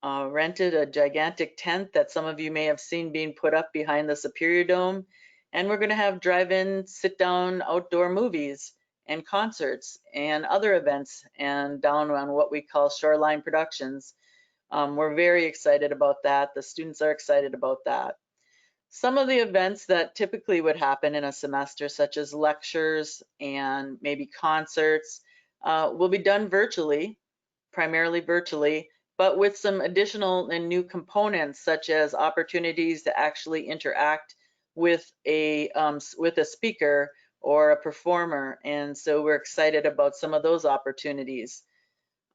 rented a gigantic tent that some of you may have seen being put up behind the Superior Dome, and we're going to have drive-in, sit-down outdoor movies and concerts and other events, and down on what we call Shoreline Productions. We're very excited about that. The students are excited about that. some of the events that typically would happen in a semester, such as lectures and maybe concerts, will be done virtually, primarily virtually, but with some additional and new components, such as opportunities to actually interact with a speaker or a performer. And so we're excited about some of those opportunities.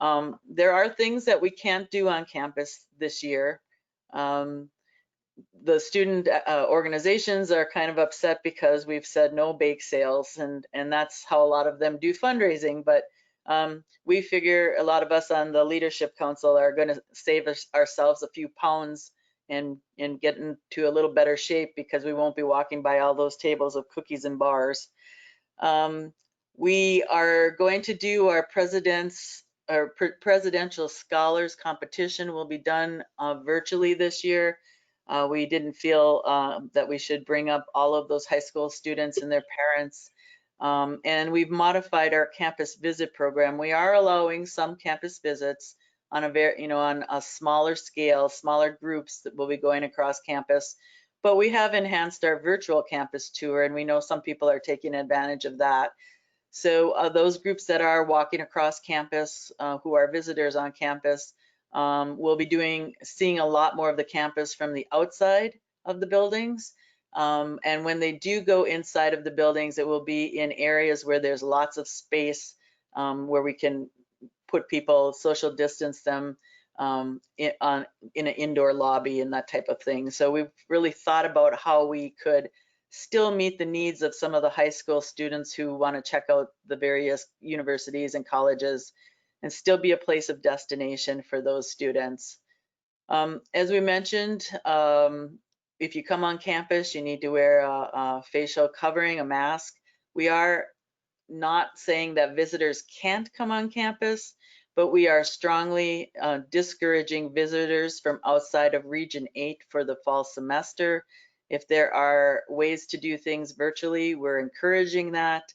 There are things that we can't do on campus this year. The student organizations are kind of upset because we've said no bake sales, and that's how a lot of them do fundraising. But we figure a lot of us on the leadership council are going to save ourselves a few pounds and get into a little better shape, because we won't be walking by all those tables of cookies and bars. We are going to do our presidential scholars competition will be done virtually this year. We didn't feel that we should bring up all of those high school students and their parents. And we've modified our campus visit program. We are allowing some campus visits on on a smaller scale, smaller groups that will be going across campus. But we have enhanced our virtual campus tour, and we know some people are taking advantage of that. So those groups that are walking across campus, who are visitors on campus, will be seeing a lot more of the campus from the outside of the buildings. And when they do go inside of the buildings, it will be in areas where there's lots of space, where we can put people, social distance them, in an indoor lobby and that type of thing. So we've really thought about how we could still meet the needs of some of the high school students who want to check out the various universities and colleges, and still be a place of destination for those students. As we mentioned, if you come on campus, you need to wear a facial covering, a mask. We are not saying that visitors can't come on campus, but we are strongly discouraging visitors from outside of Region 8 for the fall semester. If there are ways to do things virtually, we're encouraging that.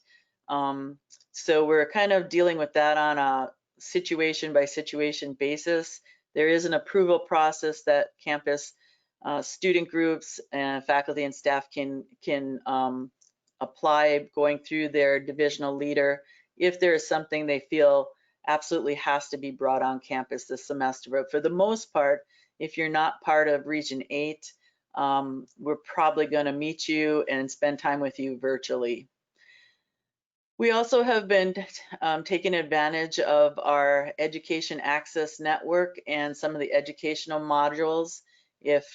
So we're kind of dealing with that on a situation by situation basis. There is an approval process that campus student groups and faculty and staff can apply, going through their divisional leader if there is something they feel absolutely has to be brought on campus this semester. But for the most part, if you're not part of Region 8, we're probably going to meet you and spend time with you virtually. We also have been taking advantage of our education access network and some of the educational modules. If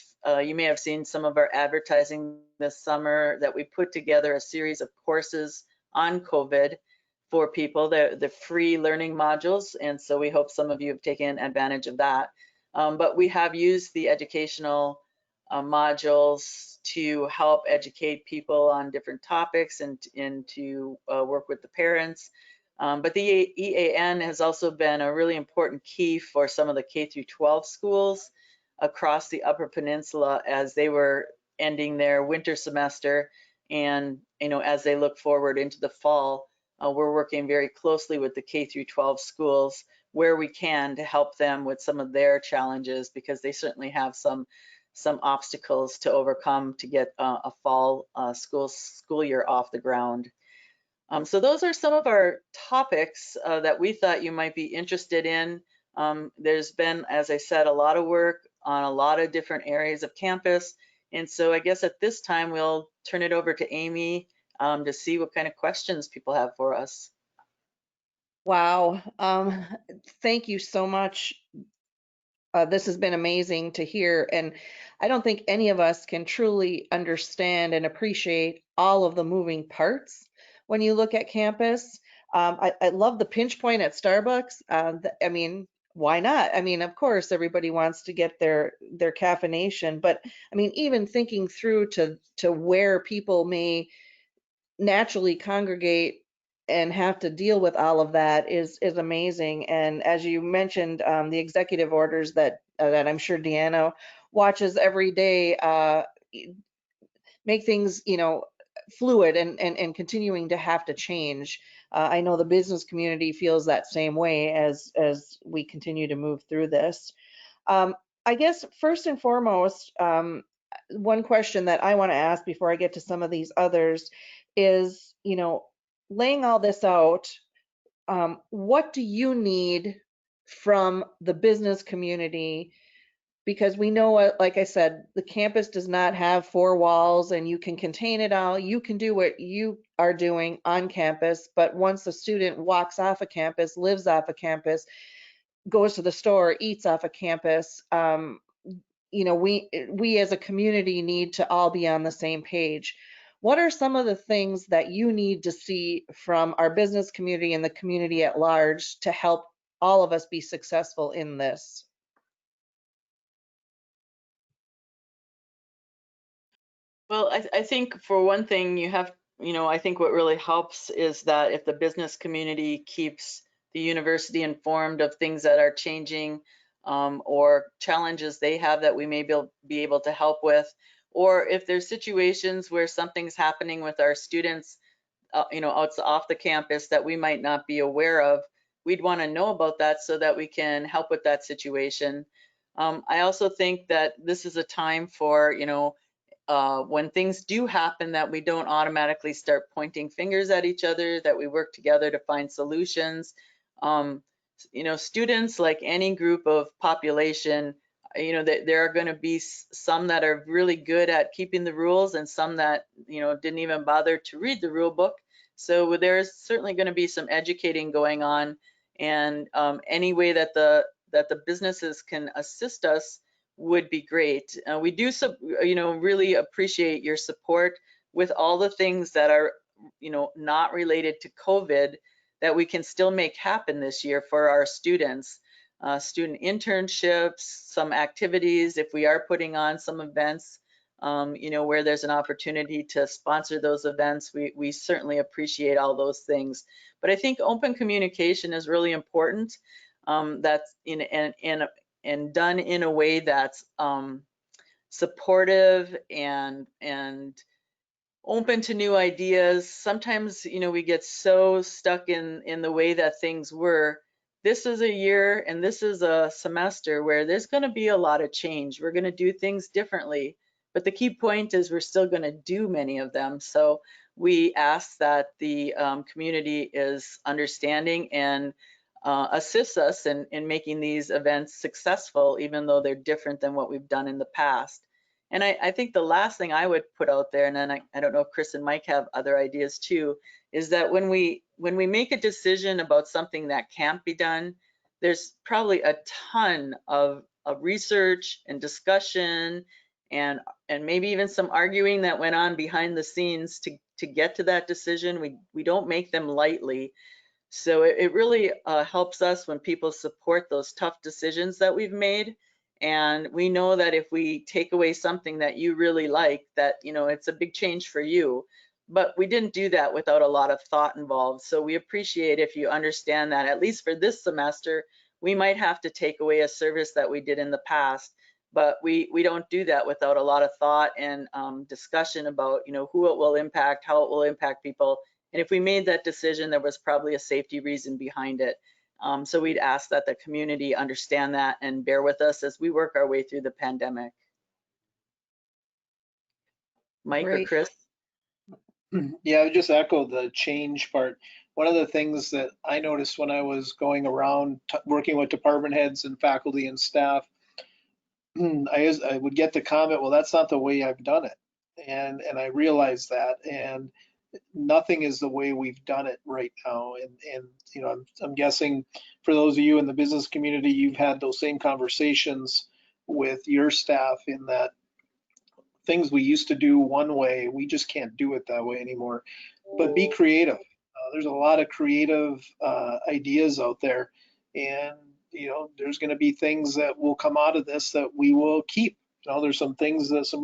you may have seen some of our advertising this summer, that we put together a series of courses on COVID for people, the free learning modules. And so we hope some of you have taken advantage of that. But we have used the educational modules to help educate people on different topics and to work with the parents. But the EAN has also been a really important key for some of the K through 12 schools across the Upper Peninsula as they were ending their winter semester. And as they look forward into the fall, we're working very closely with the K through 12 schools where we can to help them with some of their challenges, because they certainly have some obstacles to overcome to get a fall school year off the ground. So those are some of our topics that we thought you might be interested in. There's been, as I said, a lot of work on a lot of different areas of campus. And so I guess at this time, we'll turn it over to Amy to see what kind of questions people have for us. Wow. Thank you so much. This has been amazing to hear, and I don't think any of us can truly understand and appreciate all of the moving parts when you look at campus. I love the pinch point at Starbucks. I mean, why not? I mean, of course, everybody wants to get their caffeination, but I mean, even thinking through to where people may naturally congregate and have to deal with all of that is amazing. And as you mentioned, the executive orders that I'm sure Deanna watches every day make things, fluid and continuing to have to change. I know the business community feels that same way as we continue to move through this. I guess first and foremost, one question that I want to ask before I get to some of these others is, laying all this out, what do you need from the business community? Because we know, like I said, the campus does not have four walls and you can contain it all. You can do what you are doing on campus, but once a student walks off a campus, lives off a campus, goes to the store, eats off a campus, we as a community need to all be on the same page. What are some of the things that you need to see from our business community and the community at large to help all of us be successful in this? Well, I think for one thing, I think what really helps is that if the business community keeps the university informed of things that are changing, or challenges they have that we may be able to help with, or if there's situations where something's happening with our students, off the campus that we might not be aware of, we'd want to know about that so that we can help with that situation. I also think that this is a time for, when things do happen, that we don't automatically start pointing fingers at each other, that we work together to find solutions. Um, Students, like any group of population, there are going to be some that are really good at keeping the rules and some that, didn't even bother to read the rule book. So there's certainly going to be some educating going on, and any way that the businesses can assist us would be great. We do, really appreciate your support with all the things that are, not related to COVID, that we can still make happen this year for our students. Student internships, some activities, if we are putting on some events, where there's an opportunity to sponsor those events, we certainly appreciate all those things. But I think open communication is really important. That's and done in a way that's supportive and open to new ideas. Sometimes, we get so stuck in the way that things were. This is a year and this is a semester where there's going to be a lot of change. We're going to do things differently, but the key point is we're still going to do many of them. So we ask that the community is understanding and assists us in making these events successful, even though they're different than what we've done in the past. And I think the last thing I would put out there, and then I don't know if Chris and Mike have other ideas too, is that when we make a decision about something that can't be done, there's probably a ton of research and discussion and maybe even some arguing that went on behind the scenes to get to that decision. We don't make them lightly. So it really helps us when people support those tough decisions that we've made. And we know that if we take away something that you really like, that, it's a big change for you. But we didn't do that without a lot of thought involved. So we appreciate if you understand that, at least for this semester, we might have to take away a service that we did in the past. But we don't do that without a lot of thought and discussion about, who it will impact, how it will impact people. And if we made that decision, there was probably a safety reason behind it. So we'd ask that the community understand that and bear with us as we work our way through the pandemic. Mike or Great. Chris? Yeah, I would just echo the change part. One of the things that I noticed when I was going around working with department heads and faculty and staff, I would get the comment, well, that's not the way I've done it. And I realized that. And nothing is the way we've done it right now. And I'm guessing for those of you in the business community, you've had those same conversations with your staff in that things we used to do one way, we just can't do it that way anymore. But be creative. There's a lot of creative ideas out there, and there's going to be things that will come out of this that we will keep. There's some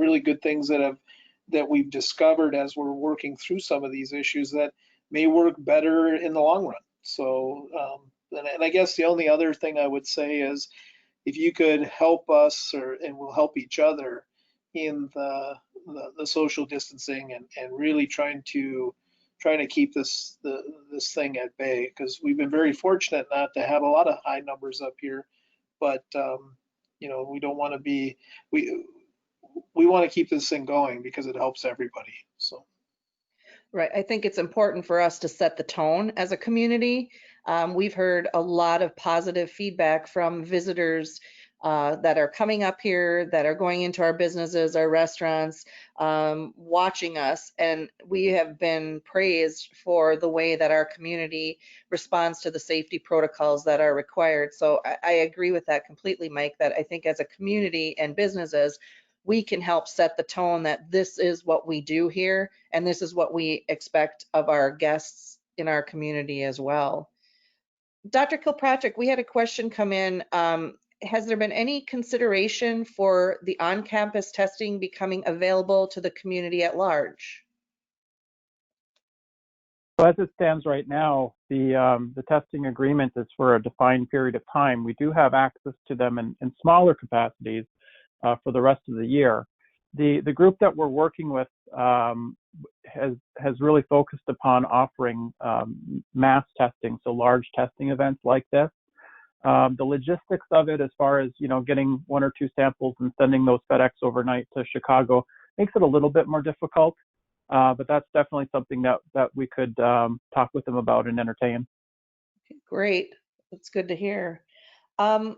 really good things that we've discovered as we're working through some of these issues that may work better in the long run. So, and I guess the only other thing I would say is if you could help us and we'll help each other in the social distancing and really trying to keep this thing at bay, because we've been very fortunate not to have a lot of high numbers up here, but we don't want to be we want to keep this thing going because it helps everybody. So. Right. I think it's important for us to set the tone as a community. We've heard a lot of positive feedback from visitors that are coming up here, that are going into our businesses, our restaurants, watching us. And we have been praised for the way that our community responds to the safety protocols that are required. So I agree with that completely, Mike, that I think as a community and businesses, we can help set the tone that this is what we do here and this is what we expect of our guests in our community as well. Dr. Kilpatrick, we had a question come in. Has there been any consideration for the on-campus testing becoming available to the community at large? So as it stands right now, the testing agreement is for a defined period of time. We do have access to them in smaller capacities for the rest of the year. The group that we're working with has really focused upon offering mass testing, so large testing events like this. The logistics of it, as far as getting 1 or 2 samples and sending those FedEx overnight to Chicago, makes it a little bit more difficult. But that's definitely something that we could talk with them about and entertain. Great, that's good to hear. And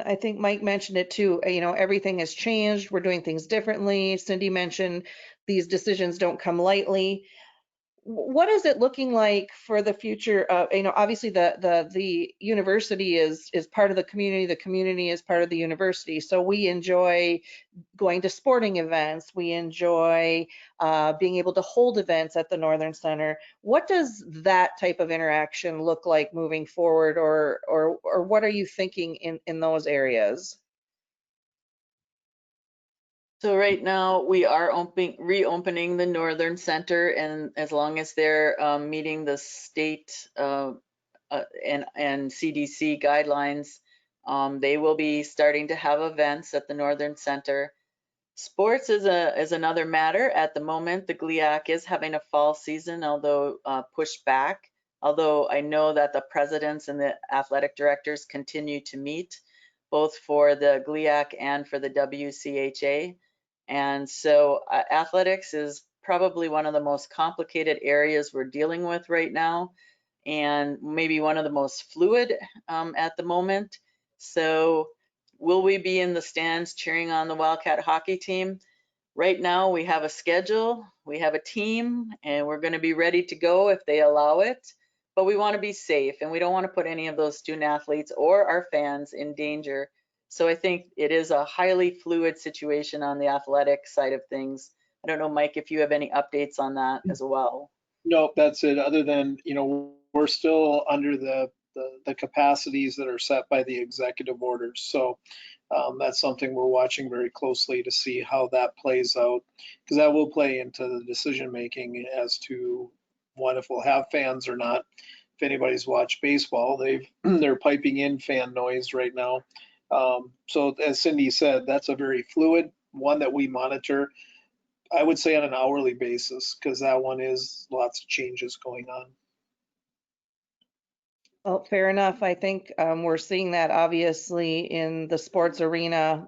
I think Mike mentioned it too, everything has changed. We're doing things differently. Cindy mentioned these decisions don't come lightly. What is it looking like for the future? Obviously the university is part of the community. The community is part of the university. So we enjoy going to sporting events. We enjoy being able to hold events at the Northern Center. What does that type of interaction look like moving forward, or what are you thinking in those areas? So right now we are reopening the Northern Center, and as long as they're meeting the state and CDC guidelines, they will be starting to have events at the Northern Center. Sports is another matter. At the moment, the GLIAC is having a fall season, although pushed back. Although I know that the presidents and the athletic directors continue to meet, both for the GLIAC and for the WCHA. And so athletics is probably one of the most complicated areas we're dealing with right now, and maybe one of the most fluid at the moment. So will we be in the stands cheering on the Wildcat hockey team? Right now we have a schedule, we have a team, and we're going to be ready to go if they allow it. But we want to be safe, and we don't want to put any of those student athletes or our fans in danger. So I think it is a highly fluid situation on the athletic side of things. I don't know, Mike, if you have any updates on that as well. No, that's it. Other than, we're still under the capacities that are set by the executive orders. So that's something we're watching very closely to see how that plays out, because that will play into the decision making as to what, if we'll have fans or not. If anybody's watched baseball, they're piping in fan noise right now. So as Cindy said, that's a very fluid one that we monitor, I would say, on an hourly basis, because that one is lots of changes going on. Well, fair enough. I think we're seeing that obviously in the sports arena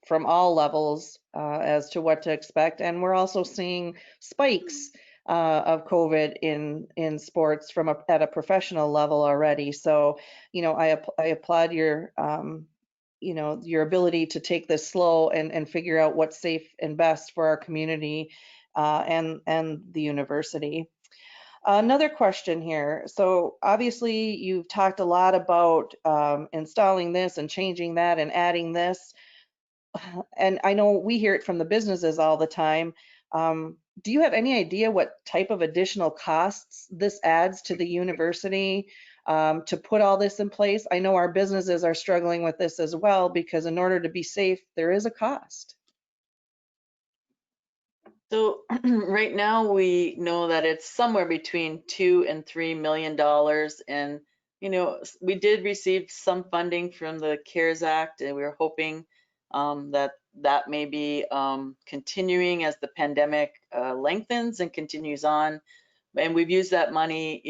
from all levels as to what to expect. And we're also seeing spikes of COVID in sports at a professional level already. So, I applaud your, your ability to take this slow and figure out what's safe and best for our community and the university. Another question here. So obviously you've talked a lot about installing this and changing that and adding this. And I know we hear it from the businesses all the time. Do you have any idea what type of additional costs this adds to the university to put all this in place? I know our businesses are struggling with this as well, because in order to be safe, there is a cost. So right now we know that it's somewhere between $2 and $3 million. And, we did receive some funding from the CARES Act, and we were hoping that may be continuing as the pandemic lengthens and continues on. And we've used that money.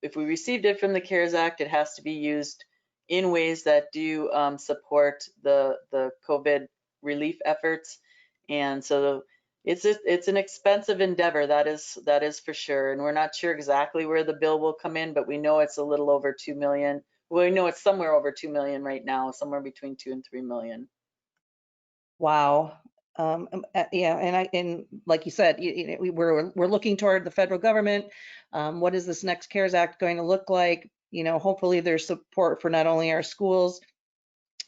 If we received it from the CARES Act, it has to be used in ways that do support the COVID relief efforts. And so it's an expensive endeavor, that is for sure. And we're not sure exactly where the bill will come in, but we know it's a little over 2 million. Well, we know it's somewhere over 2 million right now, somewhere between 2 and 3 million. Wow. Yeah, and like you said, we're looking toward the federal government. What is this next CARES Act going to look like? Hopefully there's support for not only our schools,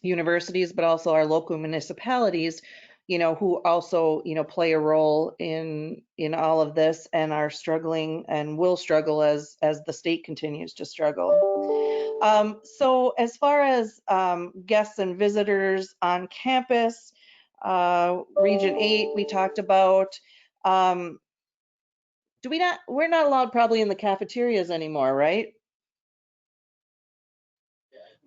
universities, but also our local municipalities, who also, play a role in all of this and are struggling and will struggle as the state continues to struggle. So as far as guests and visitors on campus, Region 8, we talked about. We're not allowed probably in the cafeterias anymore, right?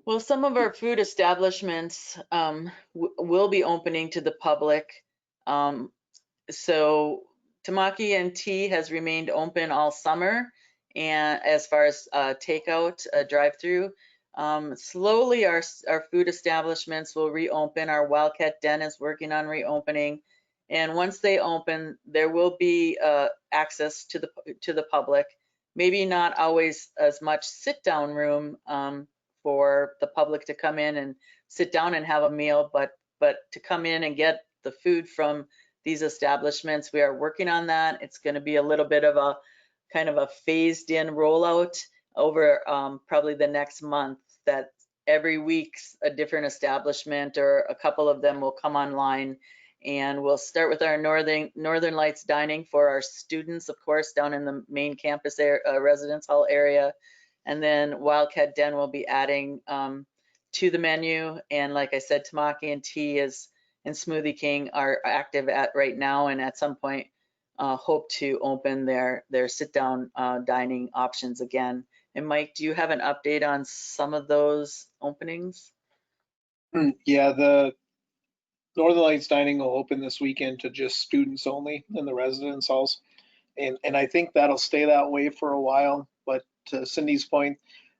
Well, some of our food establishments will be opening to the public. So Tamaki and Tea has remained open all summer, and as far as takeout, drive-through, slowly our food establishments will reopen. Our Wildcat Den is working on reopening, and once they open, there will be access to the public. Maybe not always as much sit-down room for the public to come in and sit down and have a meal, but to come in and get the food from these establishments. We are working on that. It's going to be a little bit of a kind of a phased in rollout over probably the next month, that every week a different establishment or a couple of them will come online. And we'll start with our Northern Lights dining for our students, of course, down in the main campus residence hall area. And then Wildcat Den will be adding to the menu. And like I said, Tamaki and Tea and Smoothie King are active at right now, and at some point hope to open their sit-down dining options again. And Mike, do you have an update on some of those openings? Yeah, the Northern Lights Dining will open this weekend to just students only in the residence halls. And I think that'll stay that way for a while. But to Cindy's point,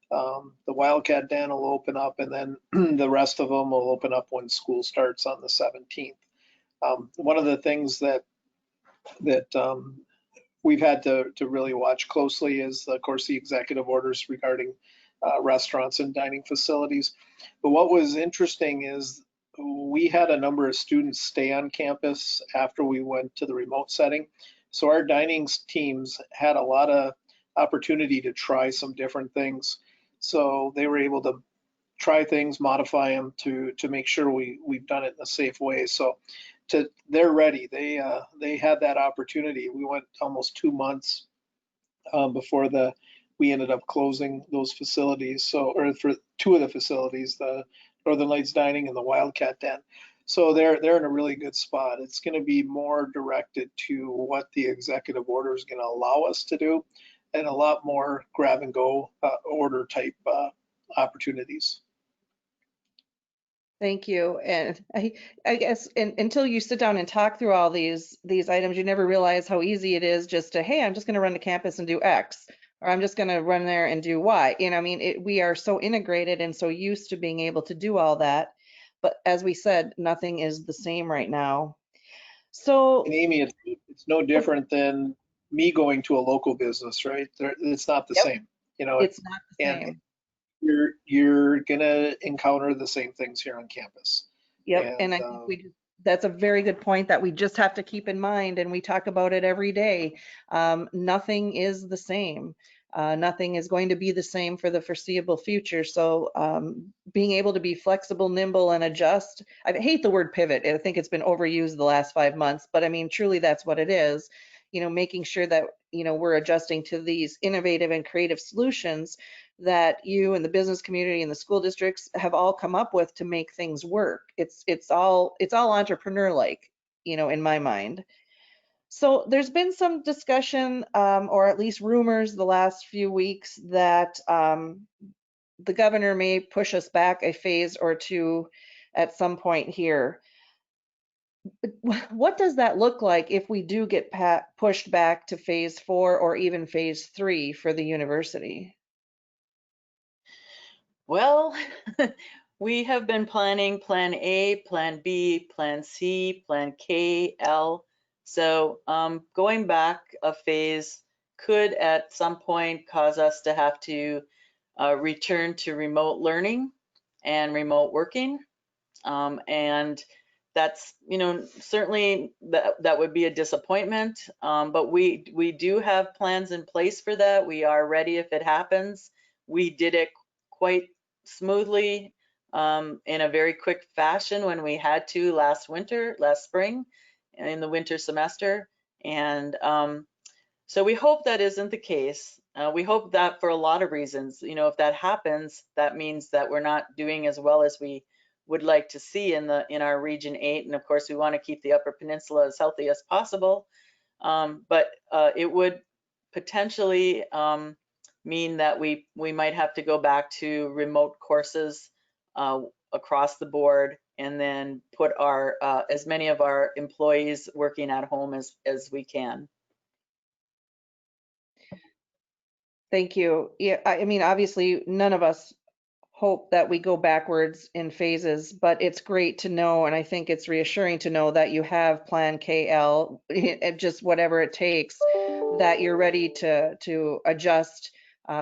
the Wildcat Den will open up, and then the rest of them will open up when school starts on the 17th. One of the things that we've had to really watch closely is, of course, the executive orders regarding restaurants and dining facilities. But what was interesting is we had a number of students stay on campus after we went to the remote setting. So our dining teams had a lot of opportunity to try some different things. So they were able to try things, modify them to make sure we've done it in a safe way. So they're ready. They had that opportunity. We went almost 2 months before we ended up closing those facilities. So, or for two of the facilities, the Northern Lights Dining and the Wildcat Den. So they're in a really good spot. It's going to be more directed to what the executive order is going to allow us to do, and a lot more grab and go order type opportunities. Thank you. And I guess until you sit down and talk through all these items, you never realize how easy it is just to, hey, I'm just going to run to campus and do X, or I'm just going to run there and do Y. I mean, we are so integrated and so used to being able to do all that. But as we said, nothing is the same right now. So, And Amy, it's no different than me going to a local business, right? It's not the yep, same, it's not the and same. you're gonna encounter the same things here on campus. Yep, and And I think that's a very good point that we just have to keep in mind, and we talk about it every day. Nothing is the same. Nothing is going to be the same for the foreseeable future. So being able to be flexible, nimble, and adjust. I hate the word pivot. I think it's been overused the last 5 months, but I mean, truly that's what it is. Making sure that, we're adjusting to these innovative and creative solutions that you and the business community and the school districts have all come up with to make things work. It's all entrepreneur-like, in my mind. So there's been some discussion, or at least rumors the last few weeks, that the governor may push us back a phase or two at some point here. What does that look like if we do get pushed back to phase 4 or even phase 3 for the university? Well, We have been planning Plan A, Plan B, Plan C, Plan K, L. So going back a phase could at some point cause us to have to return to remote learning and remote working. And that's, certainly that would be a disappointment. But we do have plans in place for that. We are ready if it happens. We did it quite smoothly in a very quick fashion when we had to last spring, in the winter semester. And so we hope that isn't the case. We hope that for a lot of reasons. If that happens, that means that we're not doing as well as we would like to see in our Region 8. And of course, we want to keep the Upper Peninsula as healthy as possible. But it would potentially mean that we might have to go back to remote courses across the board, and then put our as many of our employees working at home as we can. Thank you. Yeah, I mean, obviously, none of us hope that we go backwards in phases, but it's great to know, and I think it's reassuring to know that you have Plan KL, just whatever it takes, that you're ready to adjust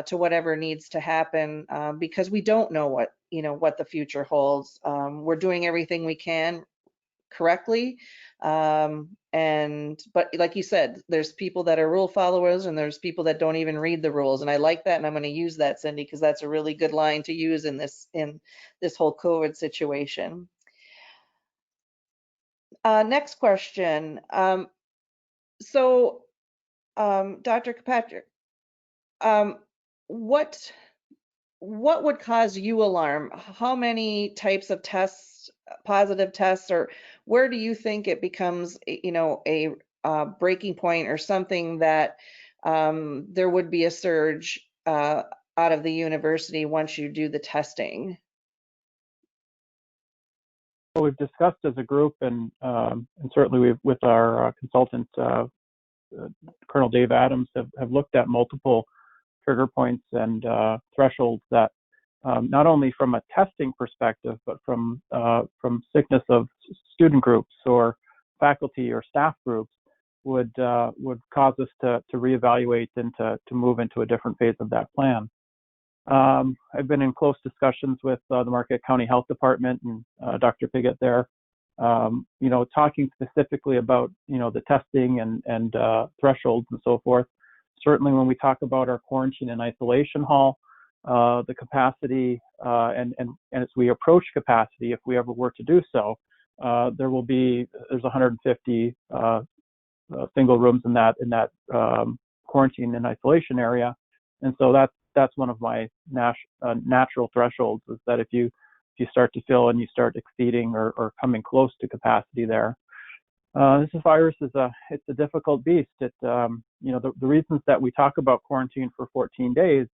to whatever needs to happen, because we don't know what the future holds. We're doing everything we can correctly. But like you said, there's people that are rule followers and there's people that don't even read the rules. And I like that. And I'm going to use that, Cindy, because that's a really good line to use in this whole COVID situation. Next question. Dr. Kirkpatrick, what would cause you alarm? How many types of tests, positive tests, or where do you think it becomes, a breaking point or something that there would be a surge out of the university once you do the testing? Well, we've discussed as a group, and certainly we've with our consultant, Colonel Dave Adams, have looked at multiple trigger points and thresholds that not only from a testing perspective, but from sickness of student groups or faculty or staff groups would cause us to reevaluate and to move into a different phase of that plan. I've been in close discussions with the Marquette County Health Department and Dr. Piggott there, talking specifically about, the testing and thresholds and so forth. Certainly when we talk about our quarantine and isolation hall, the capacity and as we approach capacity, if we ever were to do so, there's 150 single rooms in that quarantine and isolation area. And so that's one of my natural thresholds, is that if you start to fill and you start exceeding or coming close to capacity there, this virus it's a difficult beast. The reasons that we talk about quarantine for 14 days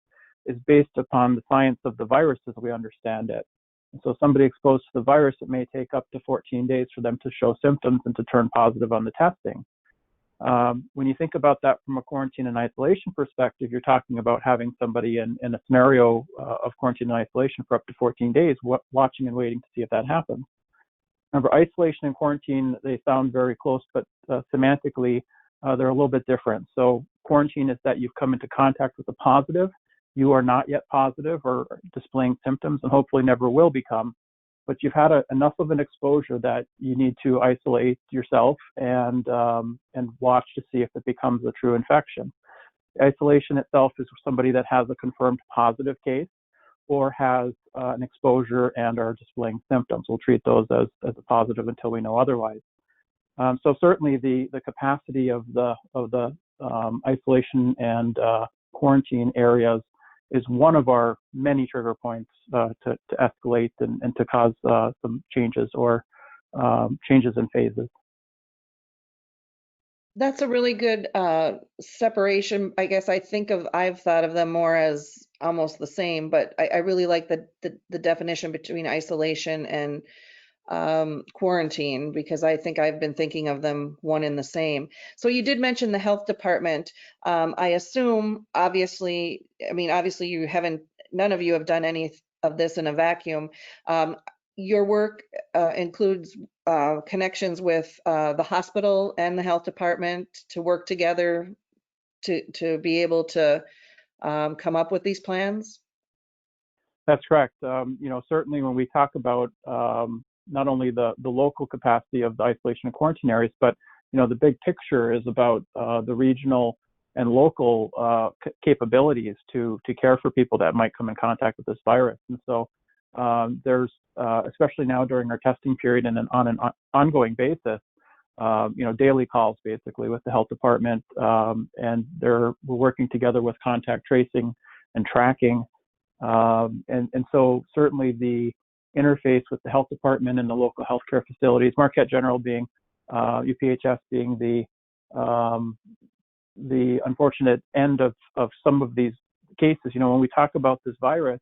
is based upon the science of the virus as we understand it. And so somebody exposed to the virus, it may take up to 14 days for them to show symptoms and to turn positive on the testing. When you think about that from a quarantine and isolation perspective, you're talking about having somebody in a scenario of quarantine and isolation for up to 14 days, watching and waiting to see if that happens. Remember, isolation and quarantine, they sound very close, but semantically, they're a little bit different. So quarantine is that you've come into contact with a positive. You are not yet positive or displaying symptoms, and hopefully never will become, but you've had enough of an exposure that you need to isolate yourself and watch to see if it becomes a true infection. Isolation itself is somebody that has a confirmed positive case or has an exposure and are displaying symptoms. We'll treat those as a positive until we know otherwise. So certainly the capacity of the isolation and quarantine areas is one of our many trigger points to escalate and to cause some changes or changes in phases. That's a really good separation. I guess I've thought of them more as almost the same, but I really like the definition between isolation and quarantine, because I think I've been thinking of them one and the same. So you did mention the health department. I assume, obviously none of you have done of this in a vacuum. Your work includes connections with the hospital and the health department to work together to be able to come up with these plans? That's correct. Certainly when we talk about not only the local capacity of the isolation and quarantine areas, but the big picture is about the regional and local capabilities to care for people that might come in contact with this virus. And so there's, especially now during our testing period and on an ongoing basis, daily calls basically with the health department, and we're working together with contact tracing and tracking. And so certainly the interface with the health department and the local healthcare facilities, Marquette General being UPHS being the unfortunate end of some of these cases. When we talk about this virus,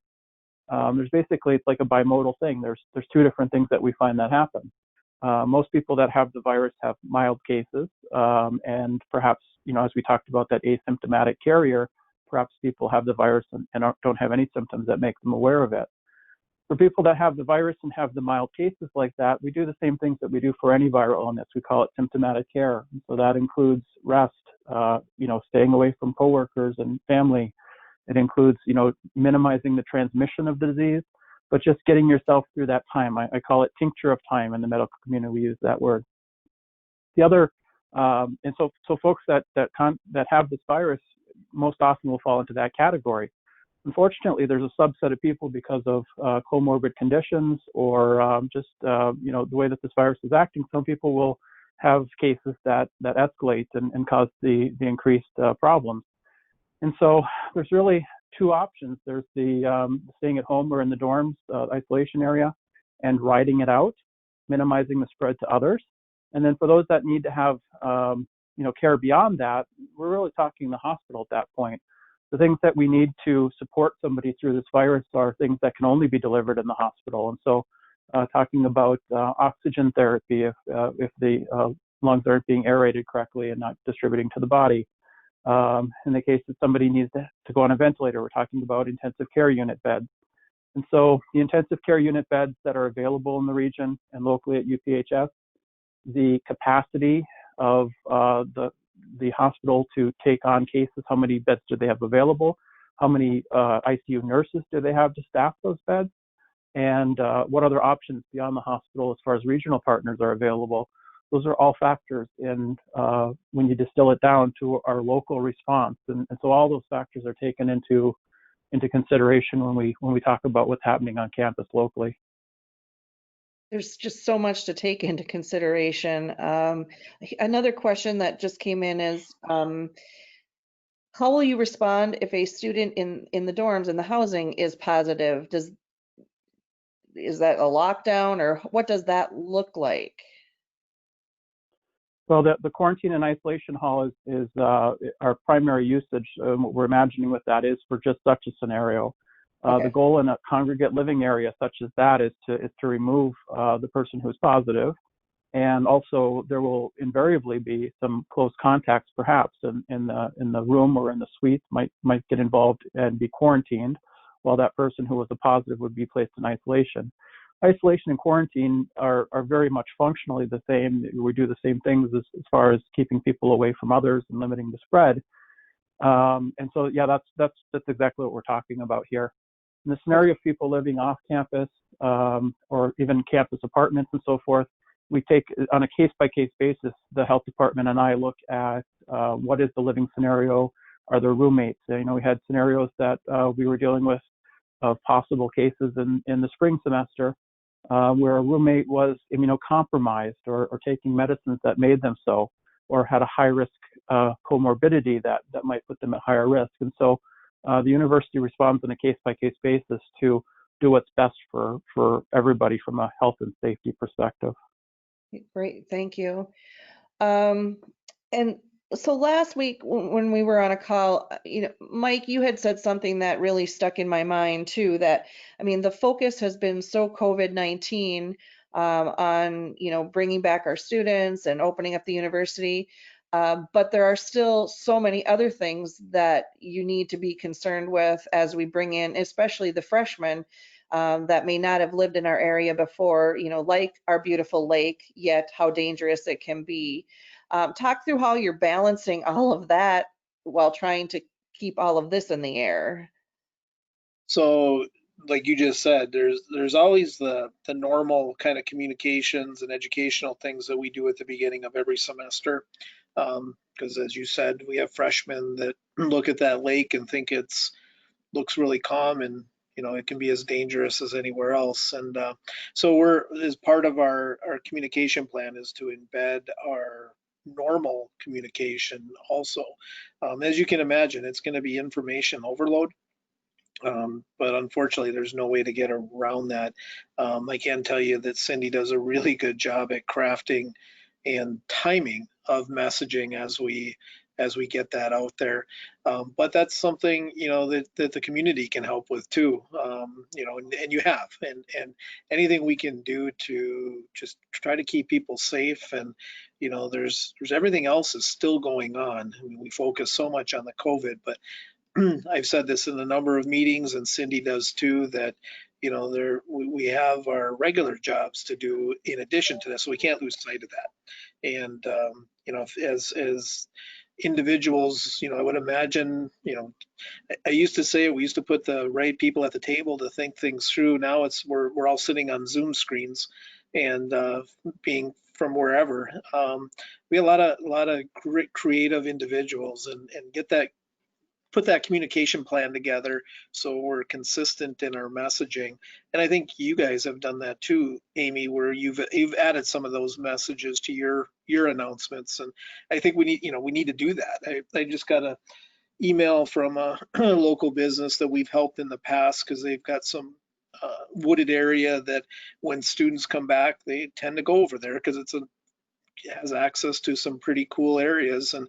there's basically, it's like a bimodal thing. There's two different things that we find that happen. Most people that have the virus have mild cases, and perhaps, as we talked about, that asymptomatic carrier, perhaps people have the virus and don't have any symptoms that make them aware of it. For people that have the virus and have the mild cases like that, we do the same things that we do for any viral illness. We call it symptomatic care. And so that includes rest, staying away from coworkers and family. It includes, minimizing the transmission of the disease, but just getting yourself through that time. I call it tincture of time in the medical community. We use that word. The other, and so folks that have this virus most often will fall into that category. Unfortunately, there's a subset of people because of comorbid conditions or just the way that this virus is acting. Some people will have cases that escalate and cause the increased problems. And so there's really two options. There's the staying at home or in the dorms, isolation area, and riding it out, minimizing the spread to others. And then for those that need to have care beyond that, we're really talking the hospital at that point. The things that we need to support somebody through this virus are things that can only be delivered in the hospital. And so talking about oxygen therapy if the lungs aren't being aerated correctly and not distributing to the body. In the case that somebody needs to go on a ventilator, we're talking about intensive care unit beds. And so the intensive care unit beds that are available in the region and locally at UPHS, the capacity of the hospital to take on cases, how many beds do they have available, how many ICU nurses do they have to staff those beds, and what other options beyond the hospital as far as regional partners are available. Those are all factors in when you distill it down to our local response. And so all those factors are taken into consideration when we talk about what's happening on campus locally. There's just so much to take into consideration. Another question that just came in is, how will you respond if a student in the dorms, in the housing, is positive? Is that a lockdown, or what does that look like? Well, the quarantine and isolation hall is our primary usage. What we're imagining with that is for just such a scenario. Okay. The goal in a congregate living area such as that is to remove the person who's positive, and also there will invariably be some close contacts, perhaps in the room or in the suite might get involved and be quarantined, while that person who was a positive would be placed in isolation. Isolation and quarantine are very much functionally the same. We do the same things as far as keeping people away from others and limiting the spread. And so, yeah, that's exactly what we're talking about here. In the scenario of people living off campus or even campus apartments and so forth, we take on a case-by-case basis, the health department and I look at what is the living scenario. Are there roommates? We had scenarios that we were dealing with of possible cases in the spring semester where a roommate was immunocompromised or taking medicines that made them so, or had a high-risk comorbidity that might put them at higher risk. And so the university responds on a case-by-case basis to do what's best for everybody from a health and safety perspective. Great, thank you. And so last week when we were on a call, Mike, you had said something that really stuck in my mind too, that, the focus has been so COVID-19 on, bringing back our students and opening up the university. But there are still so many other things that you need to be concerned with as we bring in, especially the freshmen, that may not have lived in our area before, like our beautiful lake, yet how dangerous it can be. Talk through how you're balancing all of that while trying to keep all of this in the air. So, like you just said, there's always the normal kind of communications and educational things that we do at the beginning of every semester. Because as you said, we have freshmen that look at that lake and think it's looks really calm, and it can be as dangerous as anywhere else. And so we're, as part of our communication plan, is to embed our normal communication also. As you can imagine, it's going to be information overload. But unfortunately, there's no way to get around that. I can tell you that Cindy does a really good job at crafting and timing of messaging as we get that out there. But that's something that the community can help with too. And you have, and anything we can do to just try to keep people safe. And there's everything else is still going on. I mean, we focus so much on the COVID, but I've said this in a number of meetings, and Cindy does too, that we have our regular jobs to do in addition to this, so we can't lose sight of that. And as individuals, I would imagine, I used to say we used to put the right people at the table to think things through. Now we're all sitting on Zoom screens and being from wherever. We have a lot of great creative individuals, and put that communication plan together so we're consistent in our messaging. And I think you guys have done that too, Amy, where you've added some of those messages to your announcements. And I think we need to do that. I just got a email from a local business that we've helped in the past, because they've got some wooded area that when students come back, they tend to go over there because has access to some pretty cool areas. And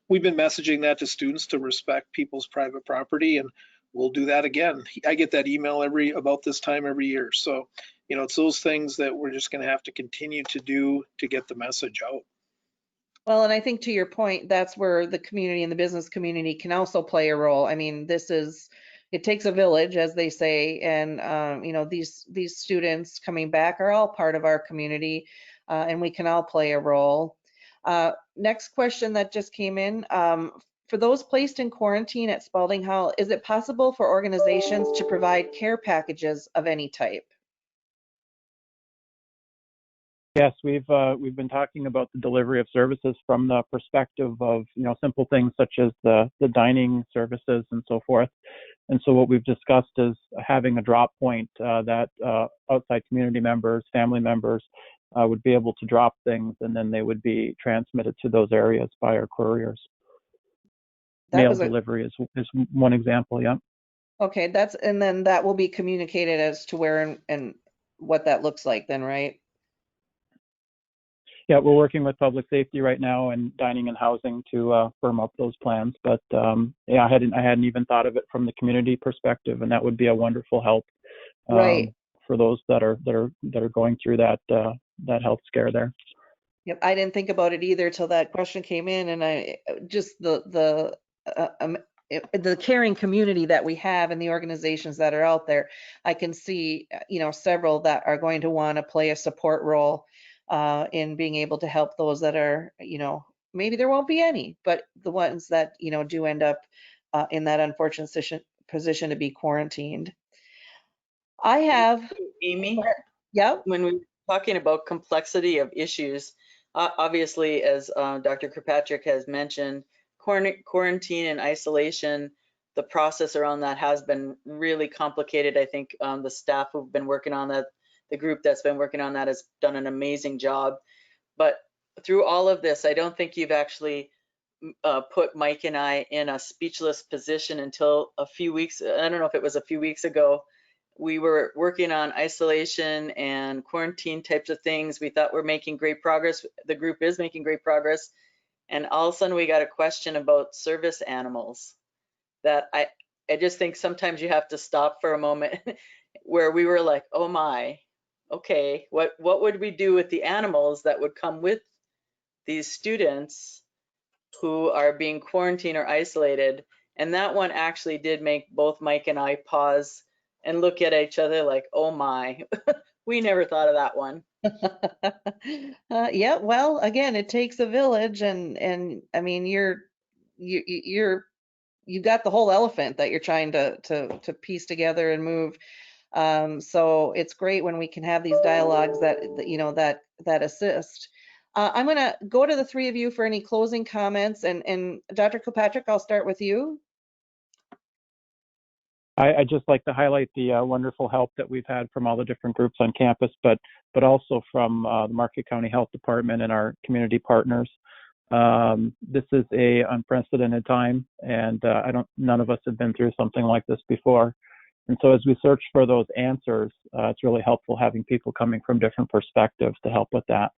we've been messaging that to students to respect people's private property, and we'll do that again. I get that email about this time every year. So, it's those things that we're just going to have to continue to do to get the message out. Well, and I think to your point, that's where the community and the business community can also play a role. I mean, it takes a village, as they say, and these students coming back are all part of our community, and we can all play a role. Next question that just came in. For those placed in quarantine at Spalding Hall, is it possible for organizations to provide care packages of any type? Yes, we've been talking about the delivery of services from the perspective of simple things such as the dining services and so forth. And so what we've discussed is having a drop point that outside community members, family members would be able to drop things, and then they would be transmitted to those areas by our couriers. Mail delivery is one example. Yeah. Okay, and then that will be communicated as to where and what that looks like then, right? Yeah, we're working with public safety right now and dining and housing to firm up those plans. But yeah, I hadn't even thought of it from the community perspective, and that would be a wonderful help right. For those that are going through that health scare there. Yep, I didn't think about it either till that question came in, and I just the caring community that we have and the organizations that are out there, I can see several that are going to want to play a support role in being able to help those that are maybe there won't be any, but the ones that do end up in that unfortunate position to be quarantined. I have Amy, yep. when we're talking about complexity of issues, obviously, as Dr. Kirkpatrick has mentioned, quarantine and isolation, the process around that has been really complicated. I think the staff who've been working on that, the group that's been working on that, has done an amazing job. But through all of this, I don't think you've actually put Mike and I in a speechless position until a few weeks, I don't know if it was a few weeks ago, we were working on isolation and quarantine types of things. We thought we're making great progress. The group is making great progress. And all of a sudden we got a question about service animals that I just think sometimes you have to stop for a moment where we were like, oh my, okay, what would we do with the animals that would come with these students who are being quarantined or isolated? And that one actually did make both Mike and I pause and look at each other like, oh my, we never thought of that one. Yeah, well, again, it takes a village, and I mean, you got the whole elephant that you're trying to piece together and move. So it's great when we can have these dialogues that assist. I'm going to go to the three of you for any closing comments, and Dr. Kilpatrick, I'll start with you. I'd just like to highlight the wonderful help that we've had from all the different groups on campus, but also from the Marquette County Health Department and our community partners. This is a unprecedented time, and none of us have been through something like this before. And so as we search for those answers, it's really helpful having people coming from different perspectives to help with that.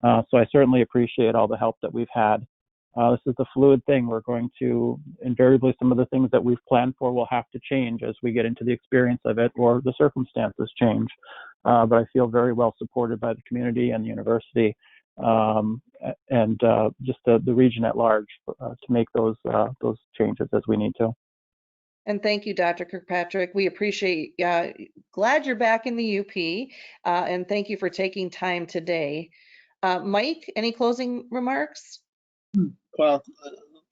So I certainly appreciate all the help that we've had. This is a fluid thing. We're going to invariably, some of the things that we've planned for will have to change as we get into the experience of it or the circumstances change. But I feel very well supported by the community and the university and just the region at large to make those changes as we need to. And thank you, Dr. Kirkpatrick. We appreciate, glad you're back in the UP, and thank you for taking time today. Mike, any closing remarks? Well,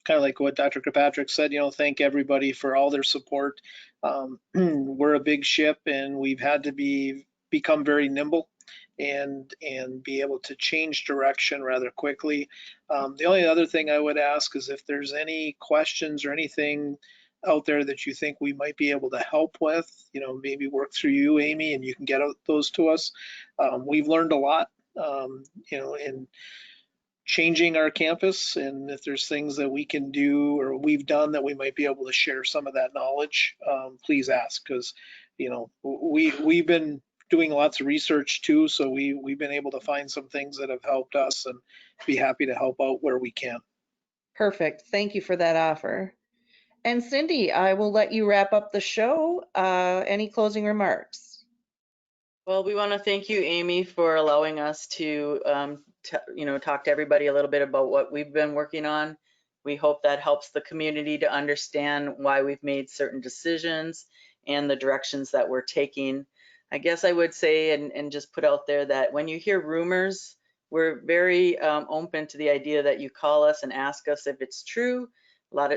kind of like what Dr. Kirkpatrick said, thank everybody for all their support. We're a big ship, and we've had to become very nimble and be able to change direction rather quickly. The only other thing I would ask is if there's any questions or anything out there that you think we might be able to help with, maybe work through you, Amy, and you can get those to us. We've learned a lot, in changing our campus, and if there's things that we can do or we've done that we might be able to share some of that knowledge, please ask, because we've been doing lots of research too, so we've been able to find some things that have helped us and be happy to help out where we can. Perfect. Thank you for that offer. And Cindy, I will let you wrap up the show. Any closing remarks? Well, we want to thank you, Amy, for allowing us to, talk to everybody a little bit about what we've been working on. We hope that helps the community to understand why we've made certain decisions and the directions that we're taking. I guess I would say and just put out there that when you hear rumors, we're very open to the idea that you call us and ask us if it's true.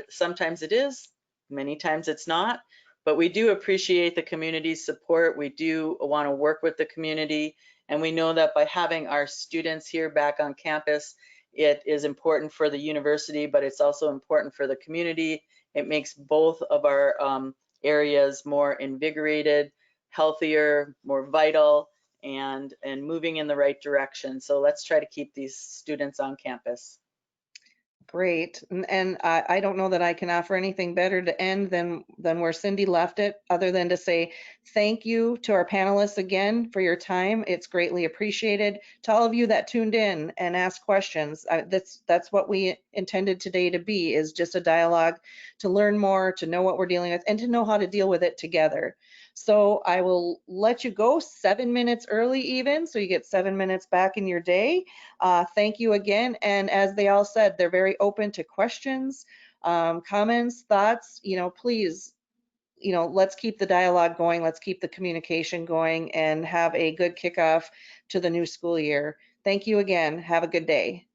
Sometimes it is, many times it's not. But we do appreciate the community's support. We do want to work with the community. And we know that by having our students here back on campus, it is important for the university, but it's also important for the community. It makes both of our areas more invigorated, healthier, more vital, and moving in the right direction. So let's try to keep these students on campus. Great. And I don't know that I can offer anything better to end than where Cindy left it, other than to say thank you to our panelists again for your time. It's greatly appreciated. To all of you that tuned in and asked questions, that's what we intended today to be, is just a dialogue to learn more, to know what we're dealing with, and to know how to deal with it together. So I will let you go 7 minutes early even, so you get 7 minutes back in your day. Thank you again. And as they all said, they're very open to questions, comments, thoughts. Please, let's keep the dialogue going. Let's keep the communication going and have a good kickoff to the new school year. Thank you again. Have a good day.